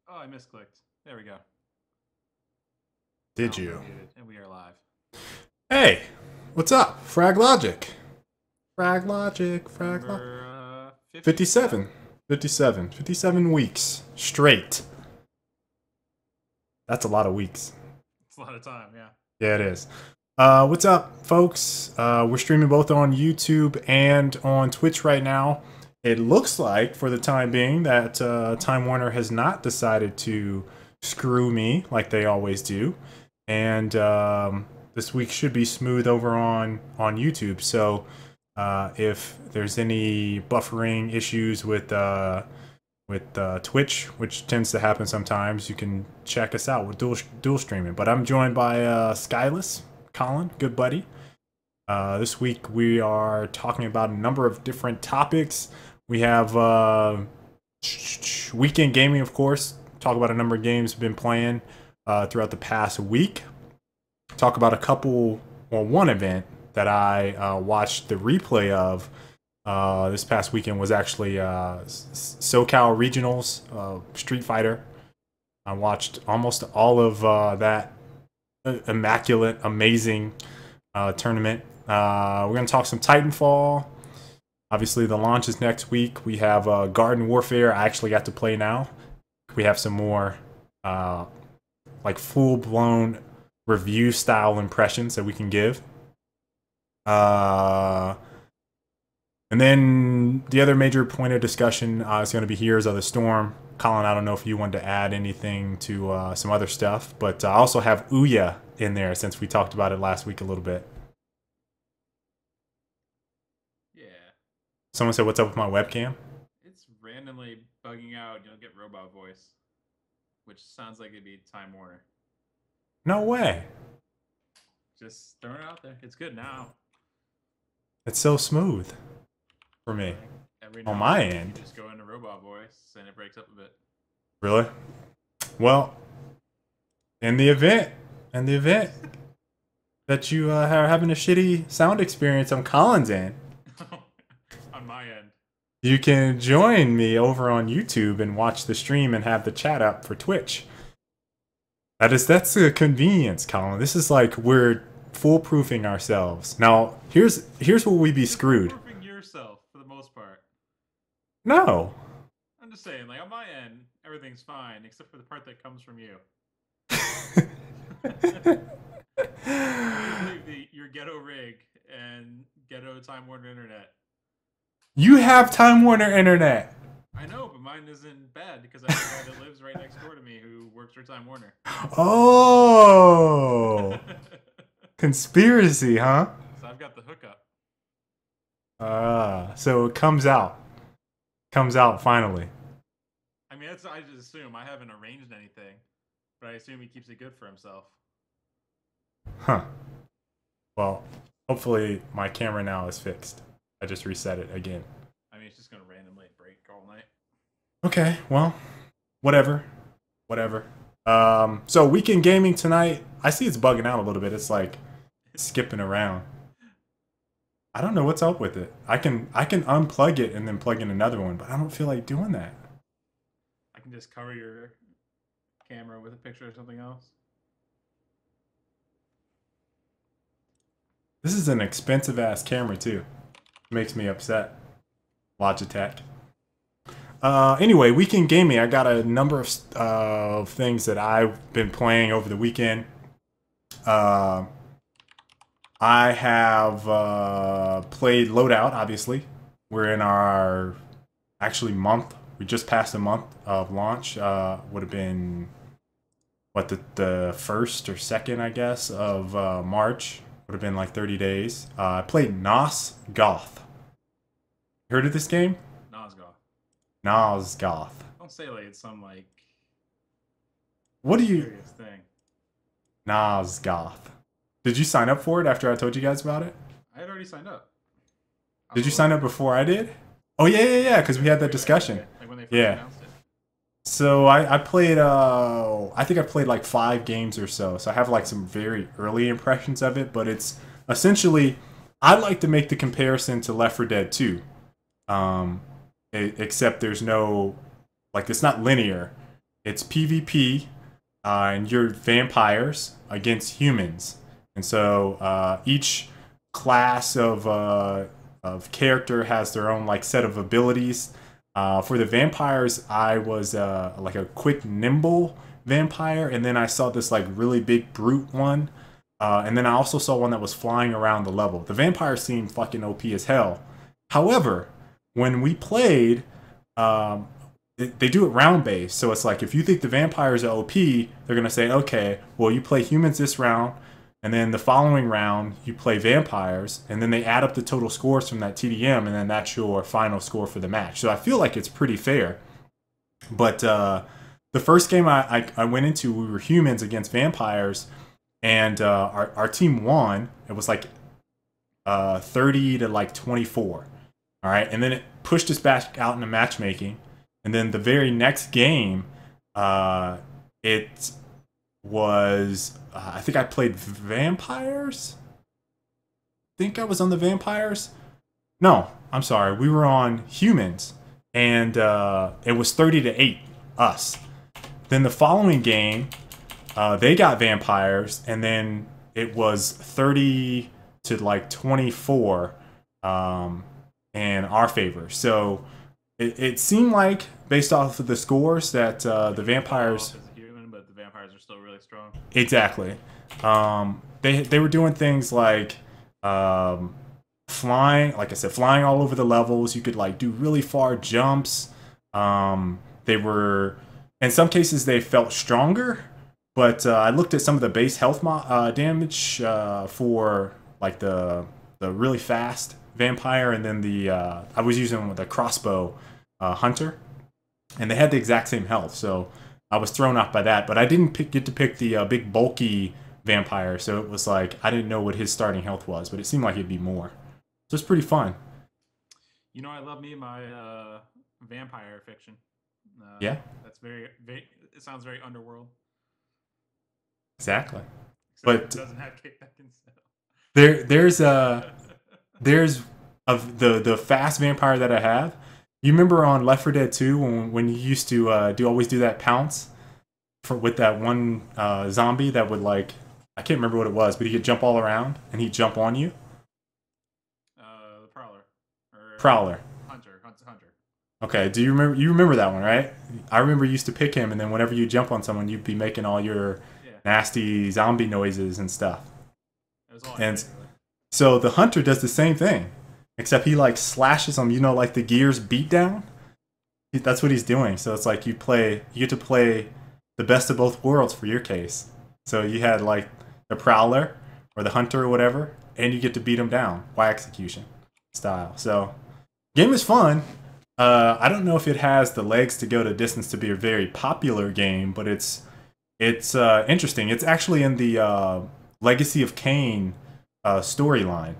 Oh, I misclicked. There we go. Did you? And we are live. Hey, what's up? Frag Logic. Frag Logic. Frag Logic. Number 57. 57. 57 weeks straight. That's a lot of weeks. It's a lot of time, yeah. Yeah, it is. What's up, folks? We're streaming both on YouTube and on Twitch right now. It looks like, for the time being, that Time Warner has not decided to screw me like they always do. And this week should be smooth over on YouTube. So if there's any buffering issues with Twitch, which tends to happen sometimes, you can check us out with dual streaming. But I'm joined by Skyless, Colin, good buddy. This week we are talking about a number of different topics. We have weekend gaming, of course. Talk about a number of games we've been playing throughout the past week. Talk about a couple, well, one event that I watched the replay of this past weekend was actually SoCal Regionals Street Fighter. I watched almost all of that immaculate, amazing tournament. We're going to talk some Titanfall. Obviously, the launch is next week. We have Garden Warfare. I actually got to play now. We have some more like full-blown review-style impressions that we can give. And then the other major point of discussion is going to be Heroes of the Storm. Colin, I don't know if you wanted to add anything to some other stuff, but I also have Ouya in there since we talked about it last week a little bit. Yeah. Someone said, what's up with my webcam? It's randomly bugging out. You'll get robot voice, which sounds like it'd be Time Warner. No way. Just throwing it out there. It's good now. It's so smooth for me. On my end. You just go into robot voice and it breaks up a bit. Really? Well, in the event that you are having a shitty sound experience on Colin's end, on my end, you can join me over on YouTube and watch the stream and have the chat up for Twitch. That's a convenience, Colin. This is like we're foolproofing ourselves. Now, here's where we be screwed. Foolproofing yourself for the most part. No. I'm just saying, like on my end, everything's fine except for the part that comes from you. Your ghetto rig and ghetto Time Warner internet. You have Time Warner internet. I know, but mine isn't bad because I have a guy that lives right next door to me who works for Time Warner. Oh. Conspiracy, huh? So I've got the hookup. So it comes out. Comes out finally. I mean, I just assume. I haven't arranged anything, but I assume he keeps it good for himself. Huh. Well, hopefully my camera now is fixed. I just reset it again. I mean, it's just going to randomly break all night. Okay, well, whatever. So weekend gaming tonight. I see it's bugging out a little bit. It's like skipping around. I don't know what's up with it. I can unplug it and then plug in another one, but I don't feel like doing that. I can just cover your camera with a picture of something else. This is an expensive ass camera too. Makes me upset. Logitech. Anyway, weekend gaming. I got a number of things that I've been playing over the weekend. I have played Loadout, obviously. We're in our actually month. We just passed a month of launch. Would have been what the first or second, I guess, of March. Would have been like 30 days. I played Nos Goth. Heard of this game? Nosgoth. Don't say like it's some like. What do you? Serious thing. Nosgoth. Did you sign up for it after I told you guys about it? I had already signed up. Did you sign up before I did? Oh yeah, because we had that discussion. Like when they first announced it. So I played. I think I played like 5 games or so. So I have like some very early impressions of it, but it's essentially. I like to make the comparison to Left 4 Dead 2. Except there's no, like, it's not linear. it's PvP, and you're vampires against humans, and so each class of character has their own like set of abilities. For the vampires, I was like a quick, nimble vampire, and then I saw this like really big brute one, and then I also saw one that was flying around the level. The vampires seemed fucking OP as hell. However, when we played, they do it round based, so it's like if you think the vampires are OP, they're gonna say, okay, well you play humans this round, and then the following round you play vampires, and then they add up the total scores from that TDM, and then that's your final score for the match. So I feel like it's pretty fair. But the first game I went into, we were humans against vampires, and our team won. It was like 30 to like 24. All right, and then it pushed us back out into matchmaking. And then the very next game, it was, I think I played vampires? I think I was on the vampires? No, I'm sorry. We were on humans. And it was 30 to 8, us. Then the following game, they got vampires. And then it was 30 to like 24 in our favor. So it seemed like, based off of the scores, that the vampires... Human, but the vampires are still really strong. Exactly. They were doing things like flying, like I said, flying all over the levels. You could like do really far jumps. They were, in some cases, they felt stronger. But I looked at some of the base health damage for like the really fast vampire, and then the I was using with a crossbow hunter, and they had the exact same health, so I was thrown off by that. But I didn't get to pick the big bulky vampire, so it was like I didn't know what his starting health was, but it seemed like it'd be more. So it's pretty fun. You know, I love me my vampire fiction. Yeah, that's very. It sounds very underworld. Exactly. Except But it doesn't have kickback and stuff. There's of the fast vampire that I have. You remember on Left 4 Dead 2 when you used to always do that pounce with that one zombie that would, like, I can't remember what it was, but he could jump all around and he'd jump on you. The Prowler. Prowler. Hunter. Okay, do you remember? You remember that one, right? I remember you used to pick him, and then whenever you jump on someone, you'd be making all your nasty zombie noises and stuff. It was all and so the hunter does the same thing, except he like slashes them. You know, like the Gears beatdown. That's what he's doing. So it's like you get to play the best of both worlds for your case. So you had like the Prowler or the Hunter or whatever, and you get to beat him down by execution style. So game is fun. I don't know if it has the legs to go to distance to be a very popular game, but it's interesting. It's actually in the Legacy of Kain storyline,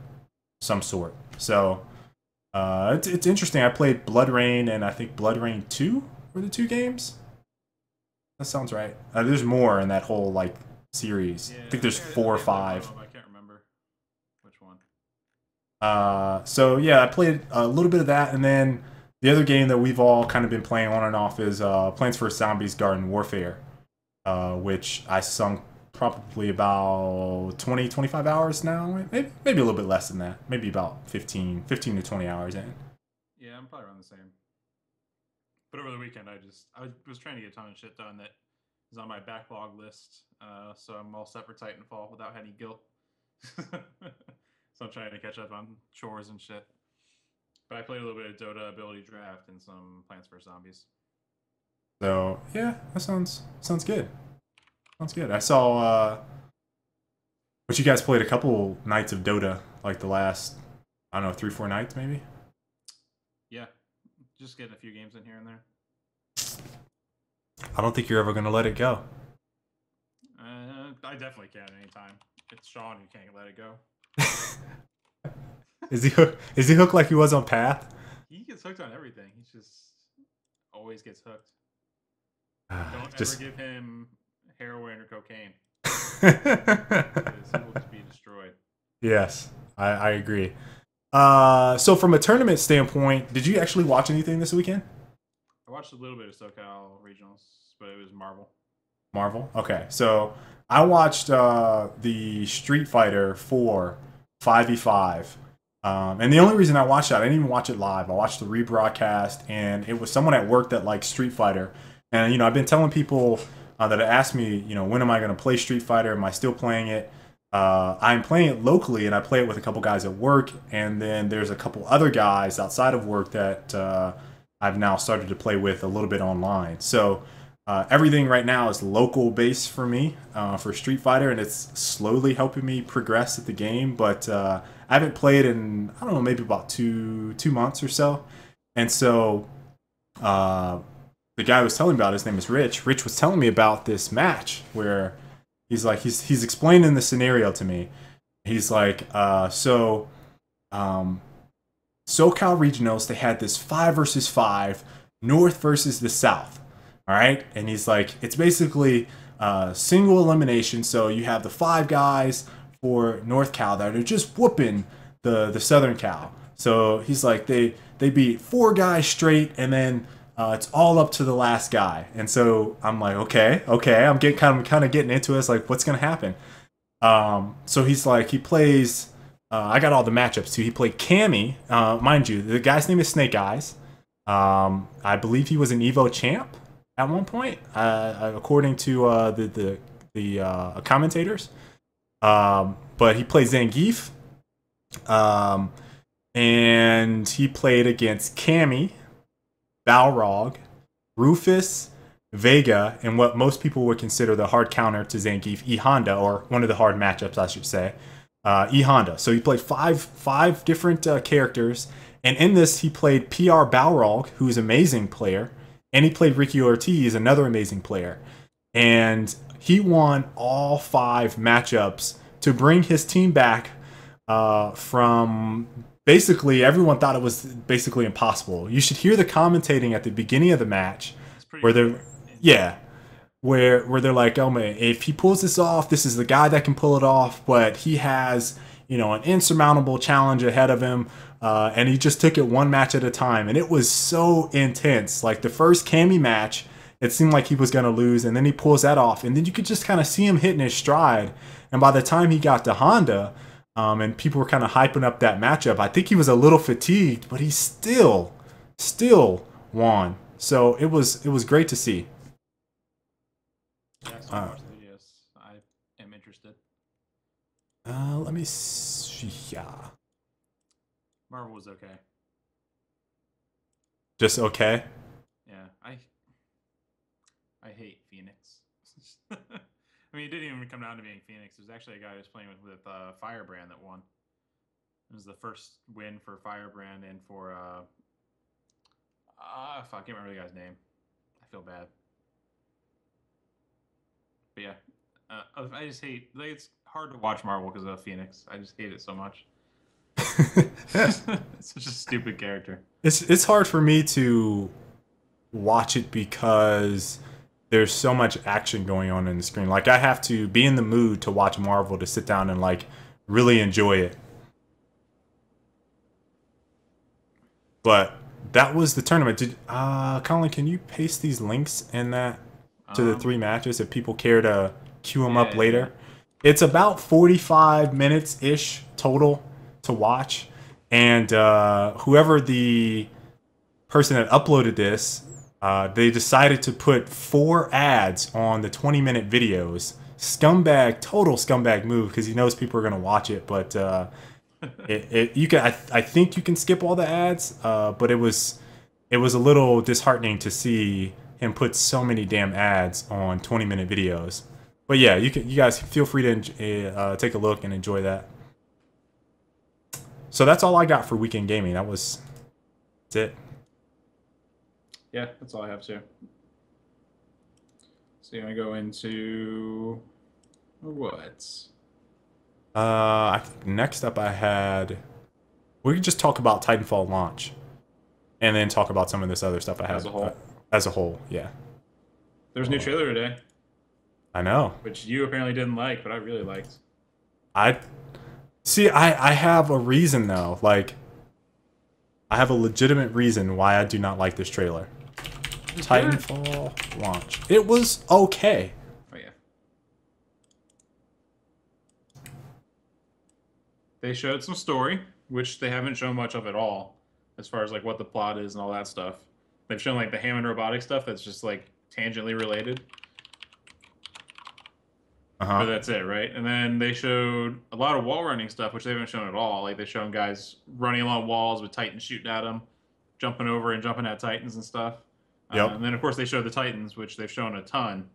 some sort. So it's interesting. I played Blood Rain and I think Blood Rain 2 were the two games. That sounds right. There's more in that whole like series. I think there's 4 or 5. I can't remember which one. So yeah, I played a little bit of that, and then the other game that we've all kind of been playing on and off is Plants vs. Zombies Garden Warfare, which I sunk probably about 20, 25 hours now. Maybe a little bit less than that. Maybe about 15 to 20 hours in. Yeah, I'm probably around the same. But over the weekend, I was trying to get a ton of shit done that is on my backlog list. So I'm all set for Titanfall without any guilt. So I'm trying to catch up on chores and shit. But I played a little bit of Dota Ability Draft and some Plants vs. Zombies. So yeah, that sounds good. Sounds good. I saw but you guys played a couple nights of Dota, like the last, I don't know, 3-4 nights maybe? Yeah. Just getting a few games in here and there. I don't think you're ever gonna let it go. I definitely can anytime. It's Sean who can't let it go. Is he hooked like he was on Path? He gets hooked on everything. He just always gets hooked. Don't ever give him heroin or cocaine. He will just be destroyed. Yes, I agree. So from a tournament standpoint, did you actually watch anything this weekend? I watched a little bit of SoCal Regionals, but it was Marvel. Marvel? Okay. So I watched the Street Fighter 4 5v5. And the only reason I watched that, I didn't even watch it live. I watched the rebroadcast, and it was someone at work that likes Street Fighter. And, you know, I've been telling people that asked me, you know, when am I going to play Street Fighter? Am I still playing it? I'm playing it locally, and I play it with a couple guys at work. And then there's a couple other guys outside of work that I've now started to play with a little bit online. So everything right now is local based for me for Street Fighter, and it's slowly helping me progress at the game. But I haven't played in, I don't know, maybe about two months or so. And so the guy I was telling me about, his name is Rich. Rich was telling me about this match where he's like, he's explaining the scenario to me. He's like, SoCal Regionals, they had this 5 versus 5, North versus the South. All right. And he's like, it's basically single elimination. So you have the 5 guys for North Cal that are just whooping the Southern Cal. So he's like, they beat 4 guys straight, and then it's all up to the last guy. And so I'm like, okay, I'm getting kind of getting into it. It's like, what's gonna happen? So he's like, he plays. I got all the matchups too. He played Cammy. Mind you, the guy's name is Snake Eyes. I believe he was an Evo champ at one point, according to the commentators. But he played Zangief. And he played against Cammy, Balrog, Rufus, Vega, and what most people would consider the hard counter to Zangief, E Honda, or one of the hard matchups, I should say, E Honda. So he played five different characters, and in this he played PR Balrog, who's an amazing player, and he played Ricky Ortiz, another amazing player, and he won all 5 matchups to bring his team back from. Basically, everyone thought it was basically impossible. You should hear the commentating at the beginning of the match, where they're, where they're like, oh man, if he pulls this off, this is the guy that can pull it off. But he has, you know, an insurmountable challenge ahead of him, and he just took it one match at a time, and it was so intense. Like the first Cammy match, it seemed like he was gonna lose, and then he pulls that off, and then you could just kind of see him hitting his stride. And by the time he got to Honda. And people were kind of hyping up that matchup. I think he was a little fatigued, but he still won. So it was great to see. Yeah, I saw most of the videos. I am interested. Let me see. Yeah. Marvel was okay. Just okay? Yeah, I hate Phoenix. I mean, it didn't even come down to being Phoenix. It was actually a guy who was playing with Firebrand that won. It was the first win for Firebrand and for I can't remember the guy's name. I feel bad. But yeah, I just hate. Like, it's hard to watch Marvel because of Phoenix. I just hate it so much. It's such a stupid character. It's hard for me to watch it because there's so much action going on in the screen. Like, I have to be in the mood to watch Marvel to sit down and like really enjoy it. But that was the tournament. Did Colin, can you paste these links in that to the 3 matches if people care to queue them up later? Yeah. It's about 45 minutes ish total to watch, and whoever the person that uploaded this, they decided to put 4 ads on the 20-minute videos. Scumbag, total scumbag move, because he knows people are gonna watch it. But you can, I think you can skip all the ads. But it was a little disheartening to see him put so many damn ads on 20-minute videos. But yeah, you guys feel free to take a look and enjoy that. So that's all I got for Weekend Gaming. That's it. Yeah, that's all I have too. So you're gonna go into what? I think next up I had. We could just talk about Titanfall Launch, and then talk about some of this other stuff I have. As a whole, yeah. There's a new trailer today. I know. Which you apparently didn't like, but I really liked. I have a reason though. Like, I have a legitimate reason why I do not like this trailer. Titanfall Launch. It was okay. Oh yeah. They showed some story, which they haven't shown much of at all, as far as like what the plot is and all that stuff. They've shown like the Hammond robotic stuff that's just like tangentially related. But that's it, right? And then they showed a lot of wall running stuff, which they haven't shown at all. Like they've shown guys running along walls with Titans shooting at them, jumping over and jumping at Titans and stuff. Yep. And then of course they showed the Titans, which they've shown a ton.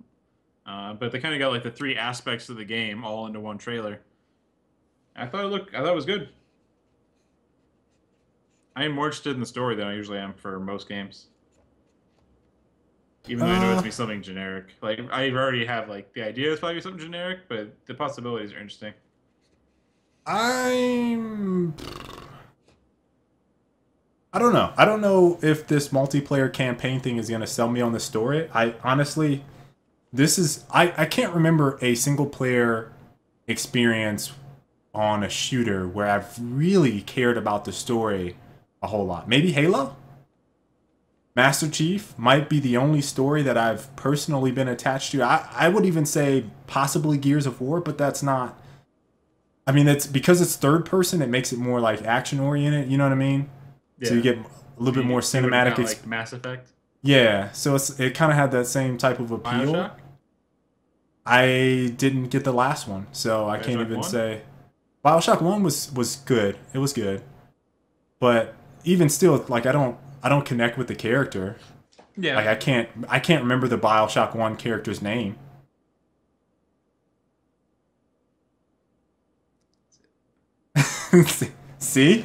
But they kind of got like the 3 aspects of the game all into one trailer. I thought it was good. I am more interested in the story than I usually am for most games. Even though I know it's gonna be something generic. Like I already have like the idea it's probably something generic, but the possibilities are interesting. I don't know. I don't know if this multiplayer campaign thing is gonna sell me on the story. I honestly, I can't remember a single player experience on a shooter where I've really cared about the story a whole lot. Maybe Halo? Master Chief might be the only story that I've personally been attached to. I would even say possibly Gears of War, but that's not... I mean, it's because it's third person, it makes it more like action oriented, you know what I mean? Yeah. So you get a little bit more cinematic... like Mass Effect? Yeah, so it kind of had that same type of appeal. BioShock? I didn't get the last one, so I can't even say... BioShock 1 was good. It was good. But even still, like I don't connect with the character. Yeah. Like I can't remember the BioShock 1 character's name. See?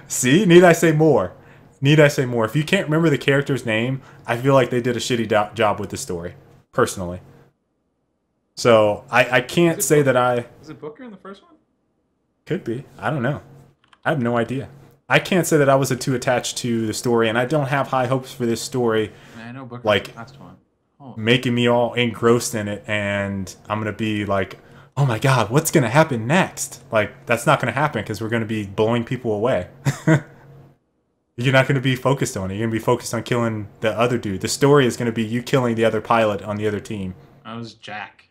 See? Need I say more? Need I say more? If you can't remember the character's name, I feel like they did a shitty job with the story, personally. So I can't say that I... Is it Booker in the first one? Could be. I don't know. I have no idea. I can't say that I was too attached to the story, and I don't have high hopes for this story. Man, I know Booker like the last one. Making me all engrossed in it, and I'm gonna be like, "Oh my god, what's gonna happen next?" Like that's not gonna happen because we're gonna be blowing people away. You're not gonna be focused on it. You're gonna be focused on killing the other dude. The story is gonna be you killing the other pilot on the other team. That was Jack.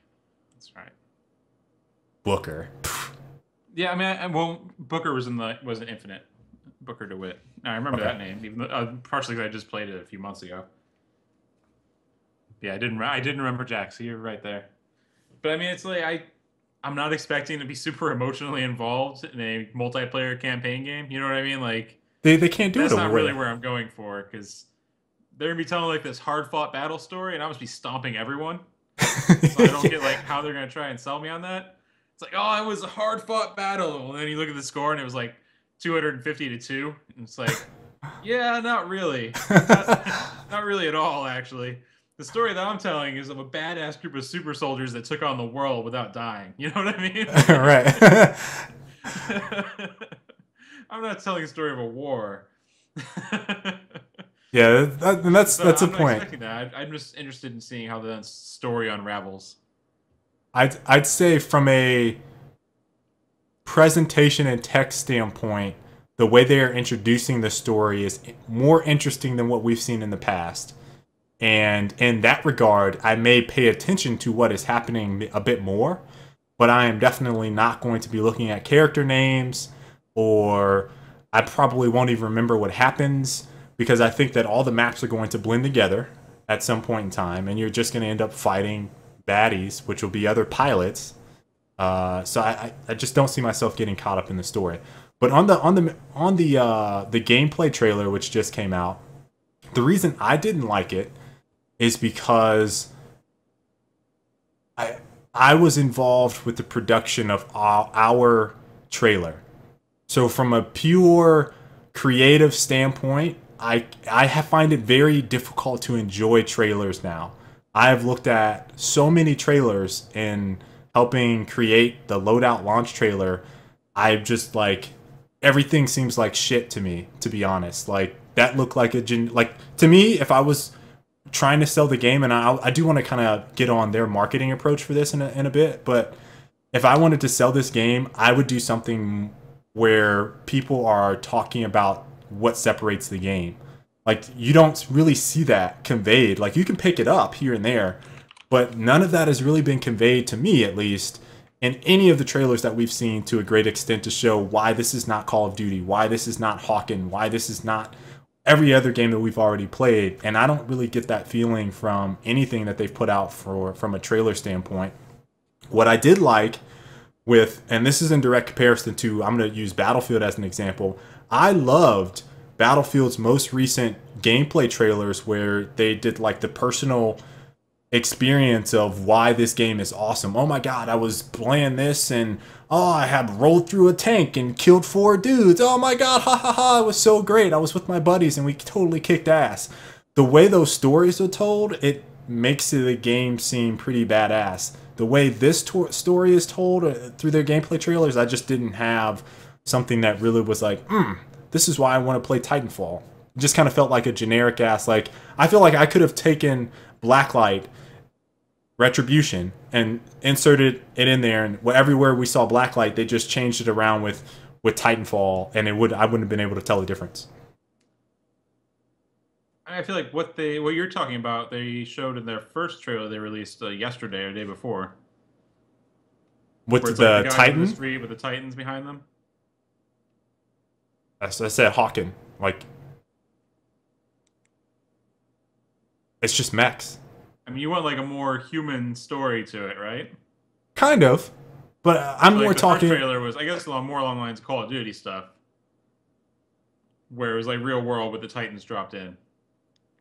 That's right. Booker. Yeah, I mean, Booker was wasn't Infinite. Booker DeWitt. I remember that name, even though, partially because I just played it a few months ago. Yeah, I didn't remember Jack, so you're right there. But I mean, it's like I'm not expecting to be super emotionally involved in a multiplayer campaign game. You know what I mean? Like they can't do it. That's not really where I'm going for, because they're gonna be telling like this hard fought battle story, and I'm just be stomping everyone. So I don't get like how they're gonna try and sell me on that. It's like, oh, it was a hard fought battle, and then you look at the score, and it was like 250-2, and it's like, yeah, not really, not really at all. Actually, the story that I'm telling is of a badass group of super soldiers that took on the world without dying. You know what I mean? Right. I'm not telling a story of a war. Yeah, that's a point. I'm not expecting that. I'm just interested in seeing how the story unravels. I'd say from a presentation and text standpoint, the way they are introducing the story is more interesting than what we've seen in the past. And in that regard, I may pay attention to what is happening a bit more, but I am definitely not going to be looking at character names, or I probably won't even remember what happens, because I think that all the maps are going to blend together at some point in time, and you're just going to end up fighting baddies, which will be other pilots. So I just don't see myself getting caught up in the story. But on the gameplay trailer, which just came out, the reason I didn't like it is because I was involved with the production of our trailer. So from a pure creative standpoint, I find it very difficult to enjoy trailers now. I've looked at so many trailers in helping create the Loadout launch trailer. I've just like, everything seems like shit to me, to be honest. Like that looked like to me, if I was trying to sell the game, and I do want to kind of get on their marketing approach for this in a bit, but if I wanted to sell this game, I would do something where people are talking about what separates the game. Like, you don't really see that conveyed. Like, you can pick it up here and there, but none of that has really been conveyed, to me at least, in any of the trailers that we've seen to a great extent to show why this is not Call of Duty, why this is not Hawken, why this is not every other game that we've already played. And I don't really get that feeling from anything that they've put out from a trailer standpoint. What I did like with, and this is in direct comparison to, I'm going to use Battlefield as an example. I loved Battlefield's most recent gameplay trailers where they did like the personal experience of why this game is awesome. Oh my god, I was playing this and I had rolled through a tank and killed 4 dudes. Oh my god, ha ha ha, it was so great. I was with my buddies and we totally kicked ass. The way those stories are told, it makes the game seem pretty badass. The way this story is told through their gameplay trailers, I just didn't have something that really was like, this is why I want to play Titanfall. It just kind of felt like a generic ass, like, I feel like I could have taken Blacklight Retribution and inserted it in there, and everywhere we saw Blacklight, they just changed it around with Titanfall, and I wouldn't have been able to tell the difference. I feel like what you're talking about, they showed in their first trailer they released yesterday or the day before. With the Titan? In the street with the Titans behind them? I said Hawken. Like, it's just mechs. I mean, you want like a more human story to it, right? Kind of. But I'm more talking... The first trailer was, I guess, more along the lines of Call of Duty stuff. Where it was like real world with the Titans dropped in.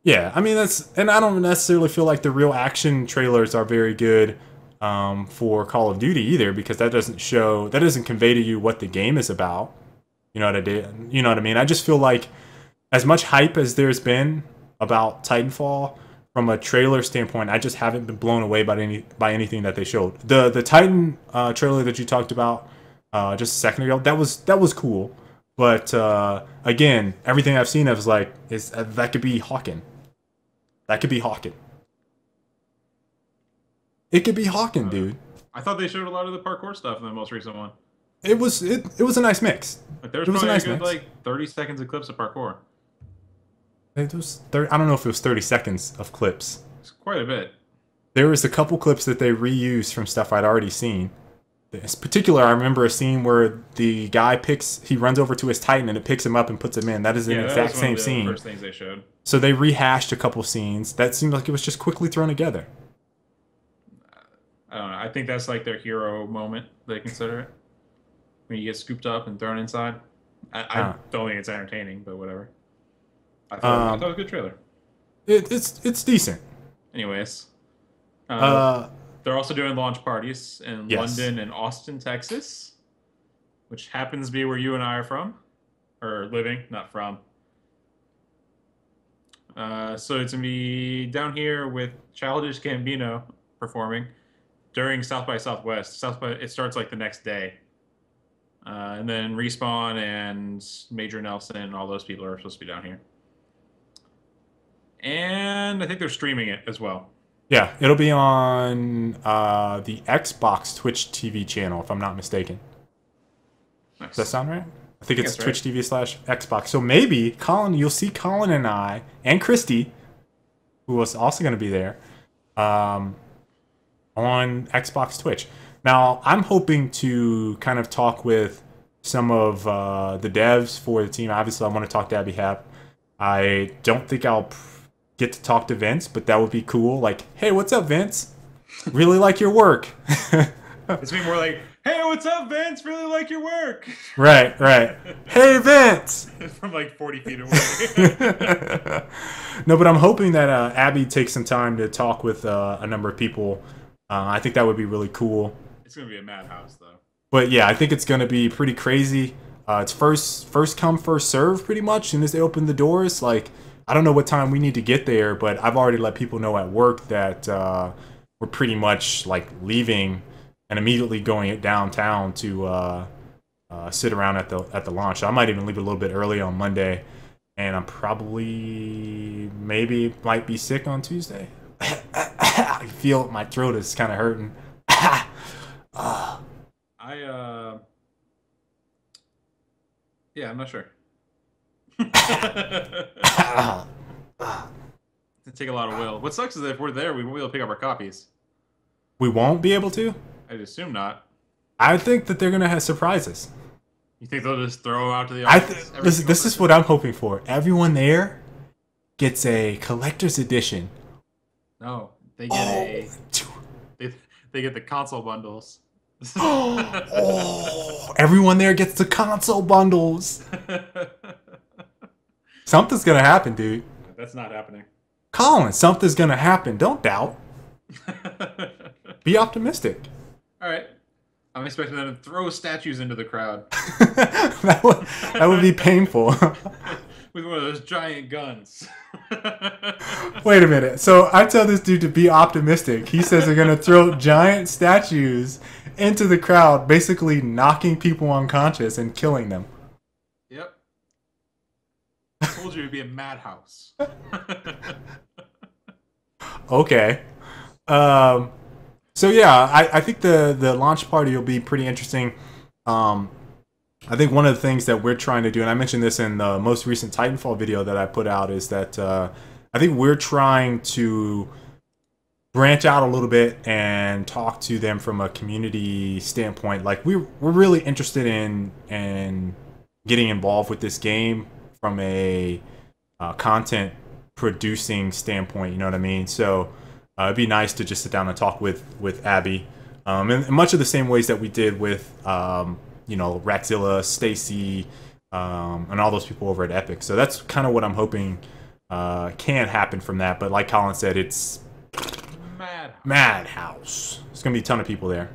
Yeah, I mean, and I don't necessarily feel like the real action trailers are very good for Call of Duty either, because that doesn't convey to you what the game is about. You know what I mean? I just feel like as much hype as there's been about Titanfall from a trailer standpoint, I just haven't been blown away by anything that they showed. The Titan trailer that you talked about just a second ago, that was cool. But again, everything I've seen is like that could be Hawken. That could be Hawken. It could be Hawken, dude. I thought they showed a lot of the parkour stuff in the most recent one. It was a nice mix. Like there was probably a good like 30 seconds of clips of parkour. It was I don't know if it was 30 seconds of clips. It's quite a bit. There was a couple clips that they reused from stuff I'd already seen. In particular, I remember a scene where the guy he runs over to his Titan and it picks him up and puts him in. That is the exact same scene. First things they showed. So they rehashed a couple scenes. That seemed like it was just quickly thrown together. I don't know. I think that's like their hero moment. They consider it when you get scooped up and thrown inside. I don't think it's entertaining, but whatever. I thought it was a good trailer. It's decent. Anyways, they're also doing launch parties in London and Austin, Texas, which happens to be where you and I are from, or living, not from. So it's gonna be down here with Childish Gambino performing during South by Southwest. It starts like the next day, and then Respawn and Major Nelson and all those people are supposed to be down here. And I think they're streaming it as well. Yeah, it'll be on the Xbox Twitch TV channel, if I'm not mistaken. Nice. Does that sound right? I think it's Twitch TV /Xbox. So maybe, Colin, you'll see Colin and I, and Christy, who was also going to be there, on Xbox Twitch. Now, I'm hoping to kind of talk with some of the devs for the team. Obviously, I want to talk to Abby Happ. I don't think I'll get to talk to Vince, but that would be cool. Like, hey, what's up, Vince? Really like your work. It's be more like, hey, what's up, Vince? Really like your work. Right. Hey, Vince. From like 40 feet away. No, but I'm hoping that Abby takes some time to talk with a number of people. I think that would be really cool. It's going to be a madhouse, though. But yeah, I think it's going to be pretty crazy. It's first come, first serve, pretty much. As soon as they open the doors, like, I don't know what time we need to get there, but I've already let people know at work that we're pretty much like leaving and immediately going downtown to sit around at the launch. So I might even leave a little bit early on Monday, and I'm probably might be sick on Tuesday. I feel my throat is kind of hurting. Yeah, I'm not sure. It'd take a lot of will. What sucks is that if we're there, we won't be able to pick up our copies. We won't be able to? I'd assume not. I think that they're going to have surprises. You think they'll just throw them out to the I audience? this is what I'm hoping for. Everyone there gets a collector's edition. No, they get they get the console bundles. Everyone there gets the console bundles. Something's gonna happen, dude. That's not happening. Colin, something's gonna happen. Don't doubt. Be optimistic. All right. I'm expecting them to throw statues into the crowd. that would be painful. With one of those giant guns. Wait a minute. So I tell this dude to be optimistic. He says they're going to throw giant statues into the crowd, basically knocking people unconscious and killing them. Yep. I told you it'd be a madhouse. Okay. So yeah, I think the launch party will be pretty interesting. I think one of the things that we're trying to do, and I mentioned this in the most recent Titanfall video that I put out, is that I think we're trying to branch out a little bit and talk to them from a community standpoint. Like we're really interested in getting involved with this game from a content producing standpoint. You know what I mean? So it'd be nice to just sit down and talk with Abby, in much of the same ways that we did with Raxzilla, Stacy, and all those people over at Epic. So that's kind of what I'm hoping can happen from that. But like Colin said, it's madhouse. There's gonna be a ton of people there.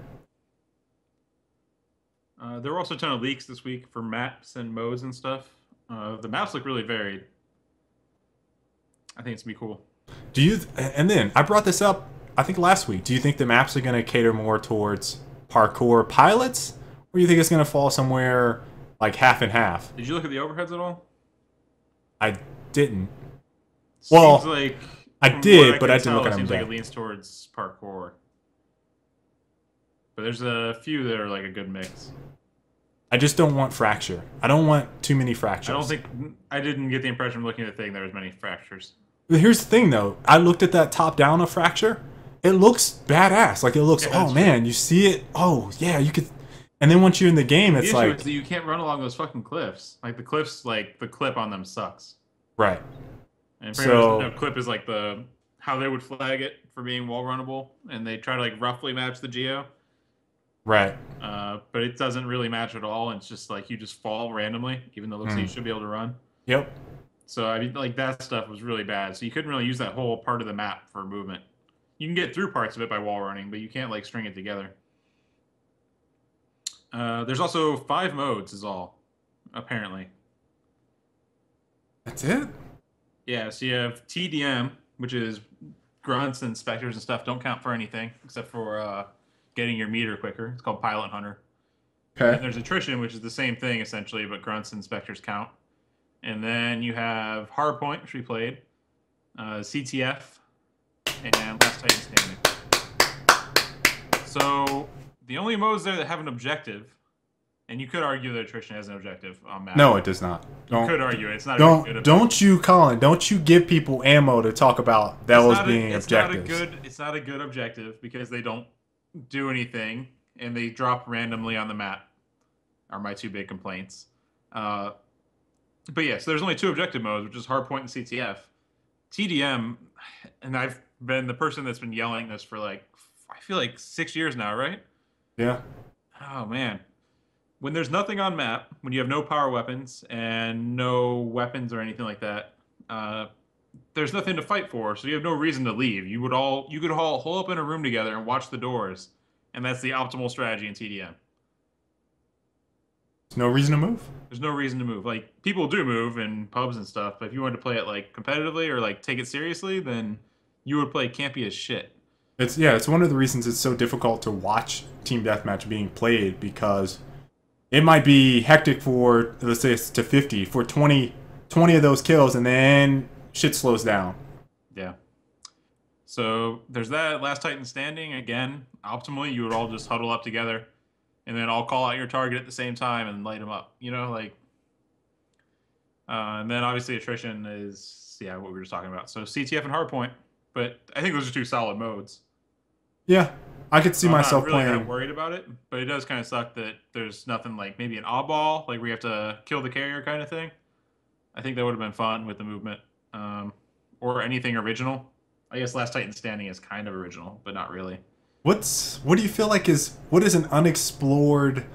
There were also a ton of leaks this week for maps and modes and stuff. The maps look really varied. I think it's gonna be cool. And then I brought this up, I think last week. Do you think the maps are going to cater more towards parkour pilots, or do you think it's going to fall somewhere like half and half? Did you look at the overheads at all? I didn't. Seems like I did, but I didn't look at them. Seems like it leans towards parkour. But there's a few that are like a good mix. I just don't want fracture. I don't want too many fractures. I didn't get the impression from looking at the thing there was many fractures. Here's the thing, though. I looked at that top down of Fracture. It looks badass. Like, it looks, oh, man, you see it? Oh, yeah, you could... And then once you're in the game, it's like... The issue is that you can't run along those fucking cliffs. Like, the cliffs, like, the clip on them sucks. Right. And pretty much the clip is, like, how they would flag it for being wall runnable. And they try to, like, roughly match the geo. Right. But it doesn't really match at all. And it's just, like, you just fall randomly, even though it looks like you should be able to run. Yep. So, I mean, like, that stuff was really bad. So you couldn't really use that whole part of the map for movement. You can get through parts of it by wall running, but you can't, like, string it together. There's also 5 modes is all, apparently. That's it? Yeah, so you have TDM, which is grunts and specters and stuff don't count for anything, except for getting your meter quicker. It's called Pilot Hunter. Okay. And there's attrition, which is the same thing, essentially, but grunts and specters count. And then you have Hardpoint, which we played, CTF, and Last Titan Standing. So the only modes there that have an objective, and you could argue that attrition has an objective on map. No, it does not. You could argue it. It's not a good objective. Don't you, Colin, don't you give people ammo to talk about those being objectives. It's not a good objective because they don't do anything, and they drop randomly on the map, are my 2 big complaints. But yeah, so there's only 2 objective modes, which is Hardpoint and CTF. TDM, and I've been the person that's been yelling this for like, I feel like 6 years now, right? Yeah. Oh, man. When there's nothing on map, when you have no power weapons and no weapons or anything like that, there's nothing to fight for, so you have no reason to leave. You could all hole up in a room together and watch the doors, and that's the optimal strategy in TDM. There's no reason to move. There's no reason to move. Like, people do move in pubs and stuff, but if you wanted to play it, like, competitively or, like, take it seriously, then you would play campy as shit. It's one of the reasons it's so difficult to watch Team Deathmatch being played, because it might be hectic for, let's say it's to 50, for 20 of those kills, and then shit slows down. Yeah. So, there's that. Last Titan Standing, again, optimally, you would all just huddle up together, and then I'll call out your target at the same time and light them up. You know, like, And then obviously attrition is what we were just talking about. So CTF and Hardpoint, but I think those are two solid modes. Yeah, I could see So I'm not myself really that playing. worried about it, but it does kind of suck that there's nothing like maybe an oddball, like where you have to kill the carrier kind of thing. I think that would have been fun with the movement, or anything original. I guess Last Titan Standing is kind of original, but not really. What do you feel like what is an unexplored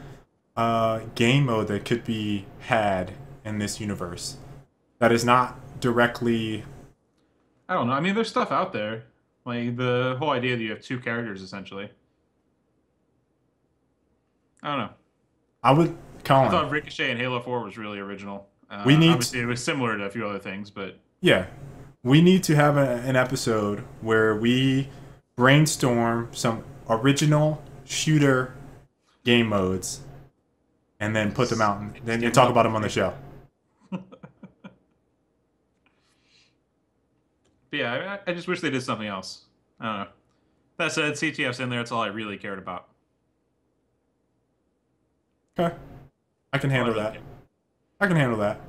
game mode that could be had in this universe that is not directly? I don't know. I mean, there's stuff out there, like the whole idea that you have two characters essentially. I don't know. I would call I thought Ricochet and Halo 4 was really original. We need obviously it was similar to a few other things, but yeah, we need to have an episode where we brainstorm some original shooter game modes and then put them out and then talk about them on the show. But yeah, I just wish they did something else. I don't know. That said, CTF's in there. That's all I really cared about. Okay. I can handle that. I can handle that.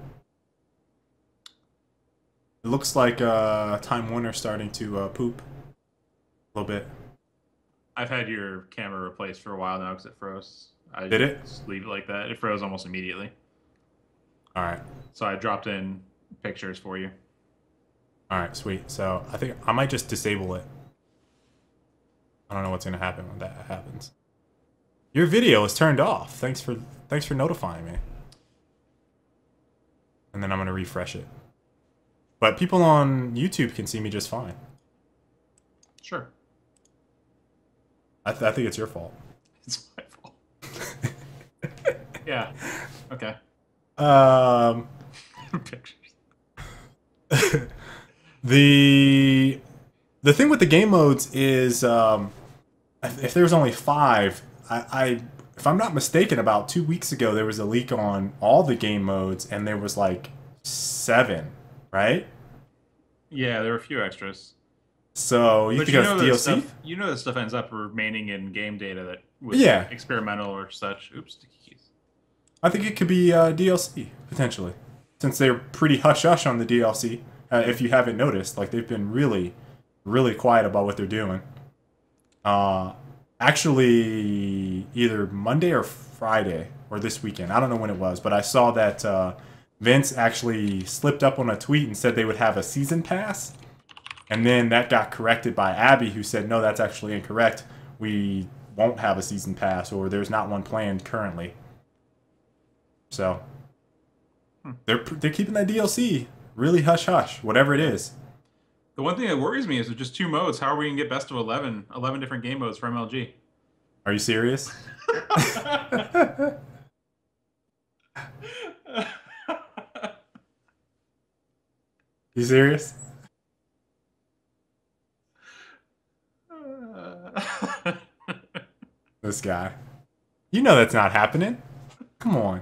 It looks like Time Warner's starting to poop a little bit. I've had your camera replaced for a while now because it froze. Did it? Just leave it like that. It froze almost immediately. All right. So I dropped in pictures for you. All right, sweet. So I think I might just disable it. I don't know what's gonna happen when that happens. Your video is turned off. Thanks for notifying me. And then I'm gonna refresh it. But people on YouTube can see me just fine. Sure. I think it's your fault. It's my fault. Yeah. Okay. Pictures. The thing with the game modes is if there's only 5, if I'm not mistaken, about 2 weeks ago there was a leak on all the game modes and there was like 7, right? Yeah, there were a few extras. So you think that's DLC? You know that stuff ends up remaining in game data that was experimental or such. Oops, sticky keys. I think it could be DLC potentially, since they're pretty hush hush on the DLC. If you haven't noticed, like they've been really, really quiet about what they're doing. Actually, either Monday or Friday or this weekend. I don't know when it was, but I saw that Vince actually slipped up on a tweet and said they would have a season pass. And then that got corrected by Abby, who said, no, that's actually incorrect. We won't have a season pass, or there's not one planned currently. So they're keeping that DLC really hush hush, whatever it is. The one thing that worries me is with just 2 modes, how are we going to get best of 11 different game modes for MLG? Are you serious? You serious? This guy. You know that's not happening. Come on.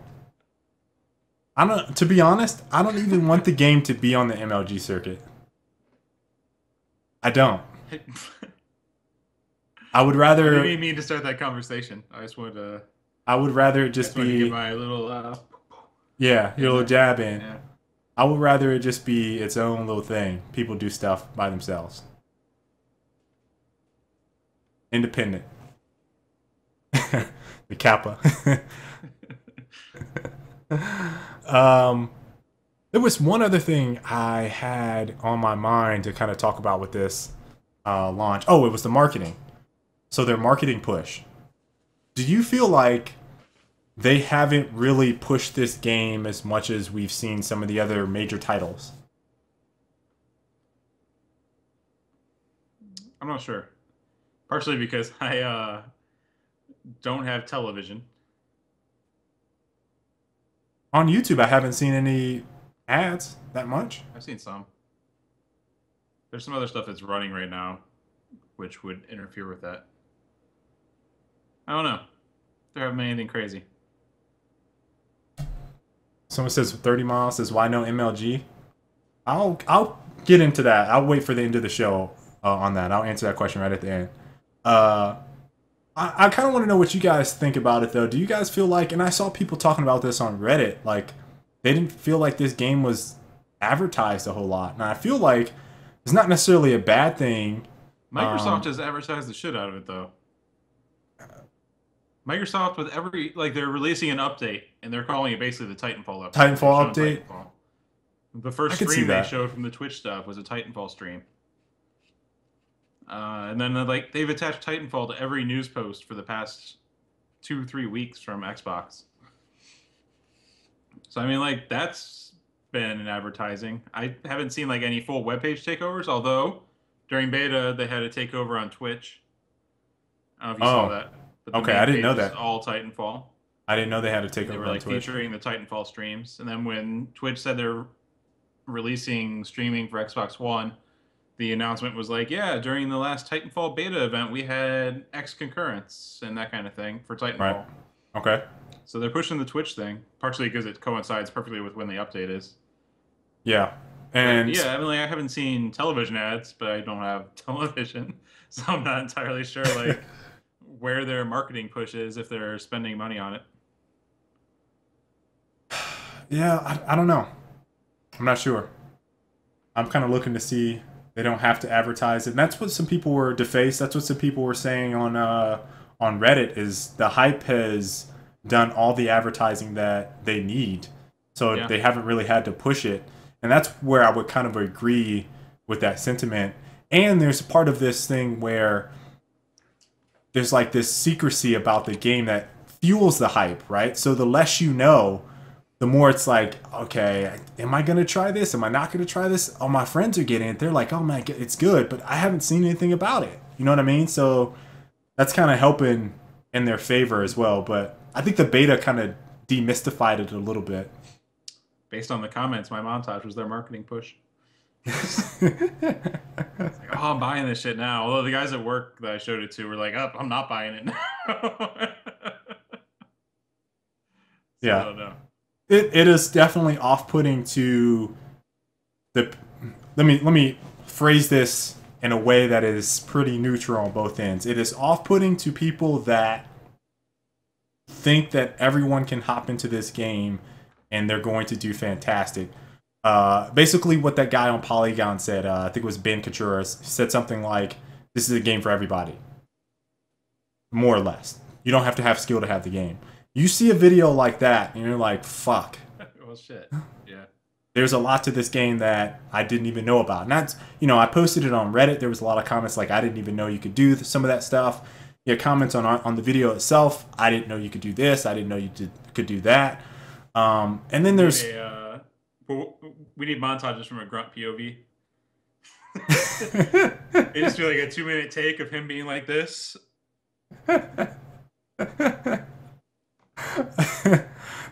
To be honest, I don't even want the game to be on the MLG circuit. I don't. I would rather. What do you mean to start that conversation? I just wanted to. I would rather it just be. Give my little. Yeah, your little jab in. Yeah. I would rather it just be its own little thing. People do stuff by themselves. Independent. The Kappa. There was one other thing I had on my mind to kind of talk about with this launch. Oh, it was the marketing. So their marketing push. Do you feel like they haven't really pushed this game as much as we've seen some of the other major titles? I'm not sure. Partially because I don't have television. On YouTube, I haven't seen any ads that much. I've seen some. There's some other stuff that's running right now, which would interfere with that. I don't know. There haven't been anything crazy. Someone says 30 miles says, why no MLG? I'll get into that. I'll wait for the end of the show on that. I'll answer that question right at the end. I kind of want to know what you guys think about it, though. Do you guys feel like, and I saw people talking about this on Reddit, like, they didn't feel like this game was advertised a whole lot. And I feel like it's not necessarily a bad thing. Microsoft has advertised the shit out of it, though. Microsoft, with every, like, they're releasing an update, and they're calling it basically the Titanfall update. Titanfall update? Titanfall. The first stream they showed from the Twitch stuff was a Titanfall stream. And then, like, they've attached Titanfall to every news post for the past 2-3 weeks from Xbox. So, I mean, like, that's been in advertising. I haven't seen, like, any full webpage takeovers, although during beta, they had a takeover on Twitch. I don't know if you saw that. But okay, I didn't know that. All Titanfall. I didn't know they had a takeover on Twitch. They were, like, featuring the Titanfall streams. And then when Twitch said they're releasing streaming for Xbox One, the announcement was like, yeah, during the last Titanfall beta event, we had X concurrence and that kind of thing for Titanfall. Right. Okay. So they're pushing the Twitch thing, partially because it coincides perfectly with when the update is. Yeah. And yeah, I mean, like, I haven't seen television ads, but I don't have television, so I'm not entirely sure, like, where their marketing push is if they're spending money on it. Yeah, I don't know. I'm not sure. I'm kind of looking to see. They don't have to advertise it. And that's what some people were defaced. That's what some people were saying on Reddit, is the hype has done all the advertising that they need. So yeah, they haven't really had to push it. And that's where I would kind of agree with that sentiment. And there's a part of this thing where there's like this secrecy about the game that fuels the hype, right? So the less you know, the more it's like, okay, am I going to try this? Am I not going to try this? Oh, my friends are getting it. They're like, oh man, it's good, but I haven't seen anything about it. You know what I mean? So that's kind of helping in their favor as well. But I think the beta kind of demystified it a little bit. Based on the comments, my montage was their marketing push. Like, oh, I'm buying this shit now. Although the guys at work that I showed it to were like, oh, I'm not buying it now. Yeah. I don't know. It is definitely off-putting to the... Let me phrase this in a way that is pretty neutral on both ends. It is off-putting to people that think that everyone can hop into this game and they're going to do fantastic. Basically what that guy on Polygon said, I think it was Ben Contreras, said something like, this is a game for everybody. More or less. You don't have to have skill to have the game. You see a video like that, and you're like, fuck. Well, shit. Yeah. There's a lot to this game that I didn't even know about. And that's, you know, I posted it on Reddit. There was a lot of comments like, I didn't even know you could do some of that stuff. You had comments on the video itself. I didn't know you could do this. I didn't know you could do that. And then there's... we need montages from a grunt POV. They just do like a 2-minute take of him being like this.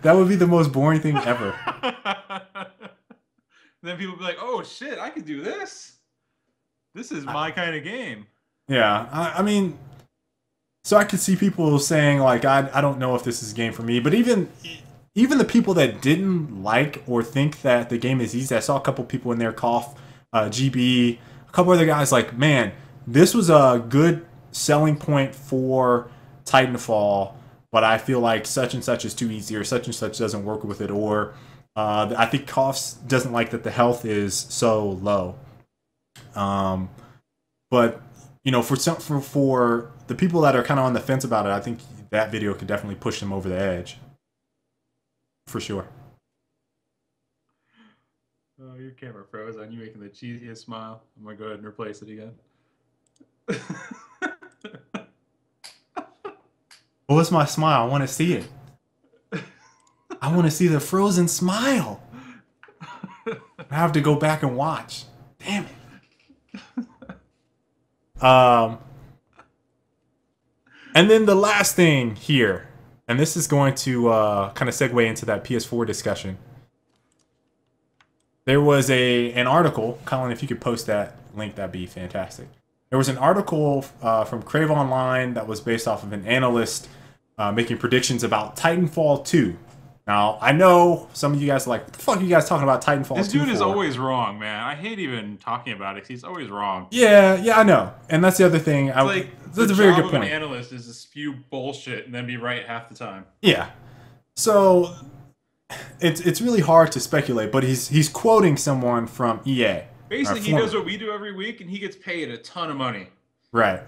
That would be the most boring thing ever. Then people be like, oh shit, I could do this. This is my kind of game. Yeah, I mean, so I could see people saying like, I don't know if this is a game for me, but even the people that didn't like or think that the game is easy, I saw a couple people in there cough, GB, a couple other guys like, man, this was a good selling point for Titanfall, but I feel like such and such is too easy, or such and such doesn't work with it, or I think Coughs doesn't like that the health is so low. But you know, for the people that are kind of on the fence about it, I think that video could definitely push them over the edge. For sure. Oh, your camera froze on you, making the cheesiest smile. I'm gonna go ahead and replace it again. What's my smile? I want to see it. I want to see the frozen smile. I have to go back and watch. Damn it. And then the last thing here, and this is going to kind of segue into that PS4 discussion. There was an article, Colin, if you could post that link, that'd be fantastic. There was an article from Crave Online that was based off of an analyst making predictions about Titanfall 2. Now, I know some of you guys are like, what the fuck are you guys talking about Titanfall 2 This dude is for? always wrong, man. I hate even talking about it because he's always wrong. Yeah, I know. And that's the other thing. It's like, that's a very good point. An analyst is to spew bullshit and then be right half the time. Yeah. So, it's really hard to speculate, but he's quoting someone from EA. Basically, he does what we do every week, and he gets paid a ton of money. Right.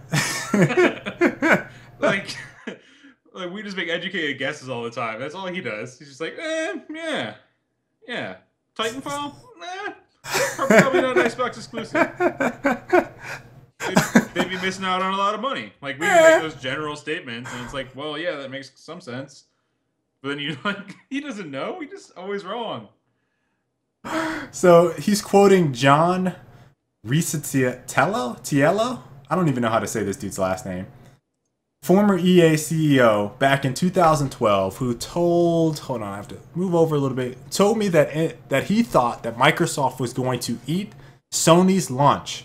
like, like we just make educated guesses all the time. That's all he does. He's just like, yeah. Titanfall, probably not an Xbox exclusive. They'd be missing out on a lot of money. Like we can make those general statements, and it's like, well, yeah, that makes some sense. But then he doesn't know. He's just always wrong. So he's quoting John Tiello. I don't even know how to say this dude's last name. Former EA CEO back in 2012, who told, hold on, I have to move over a little bit, told me that he thought that Microsoft was going to eat Sony's lunch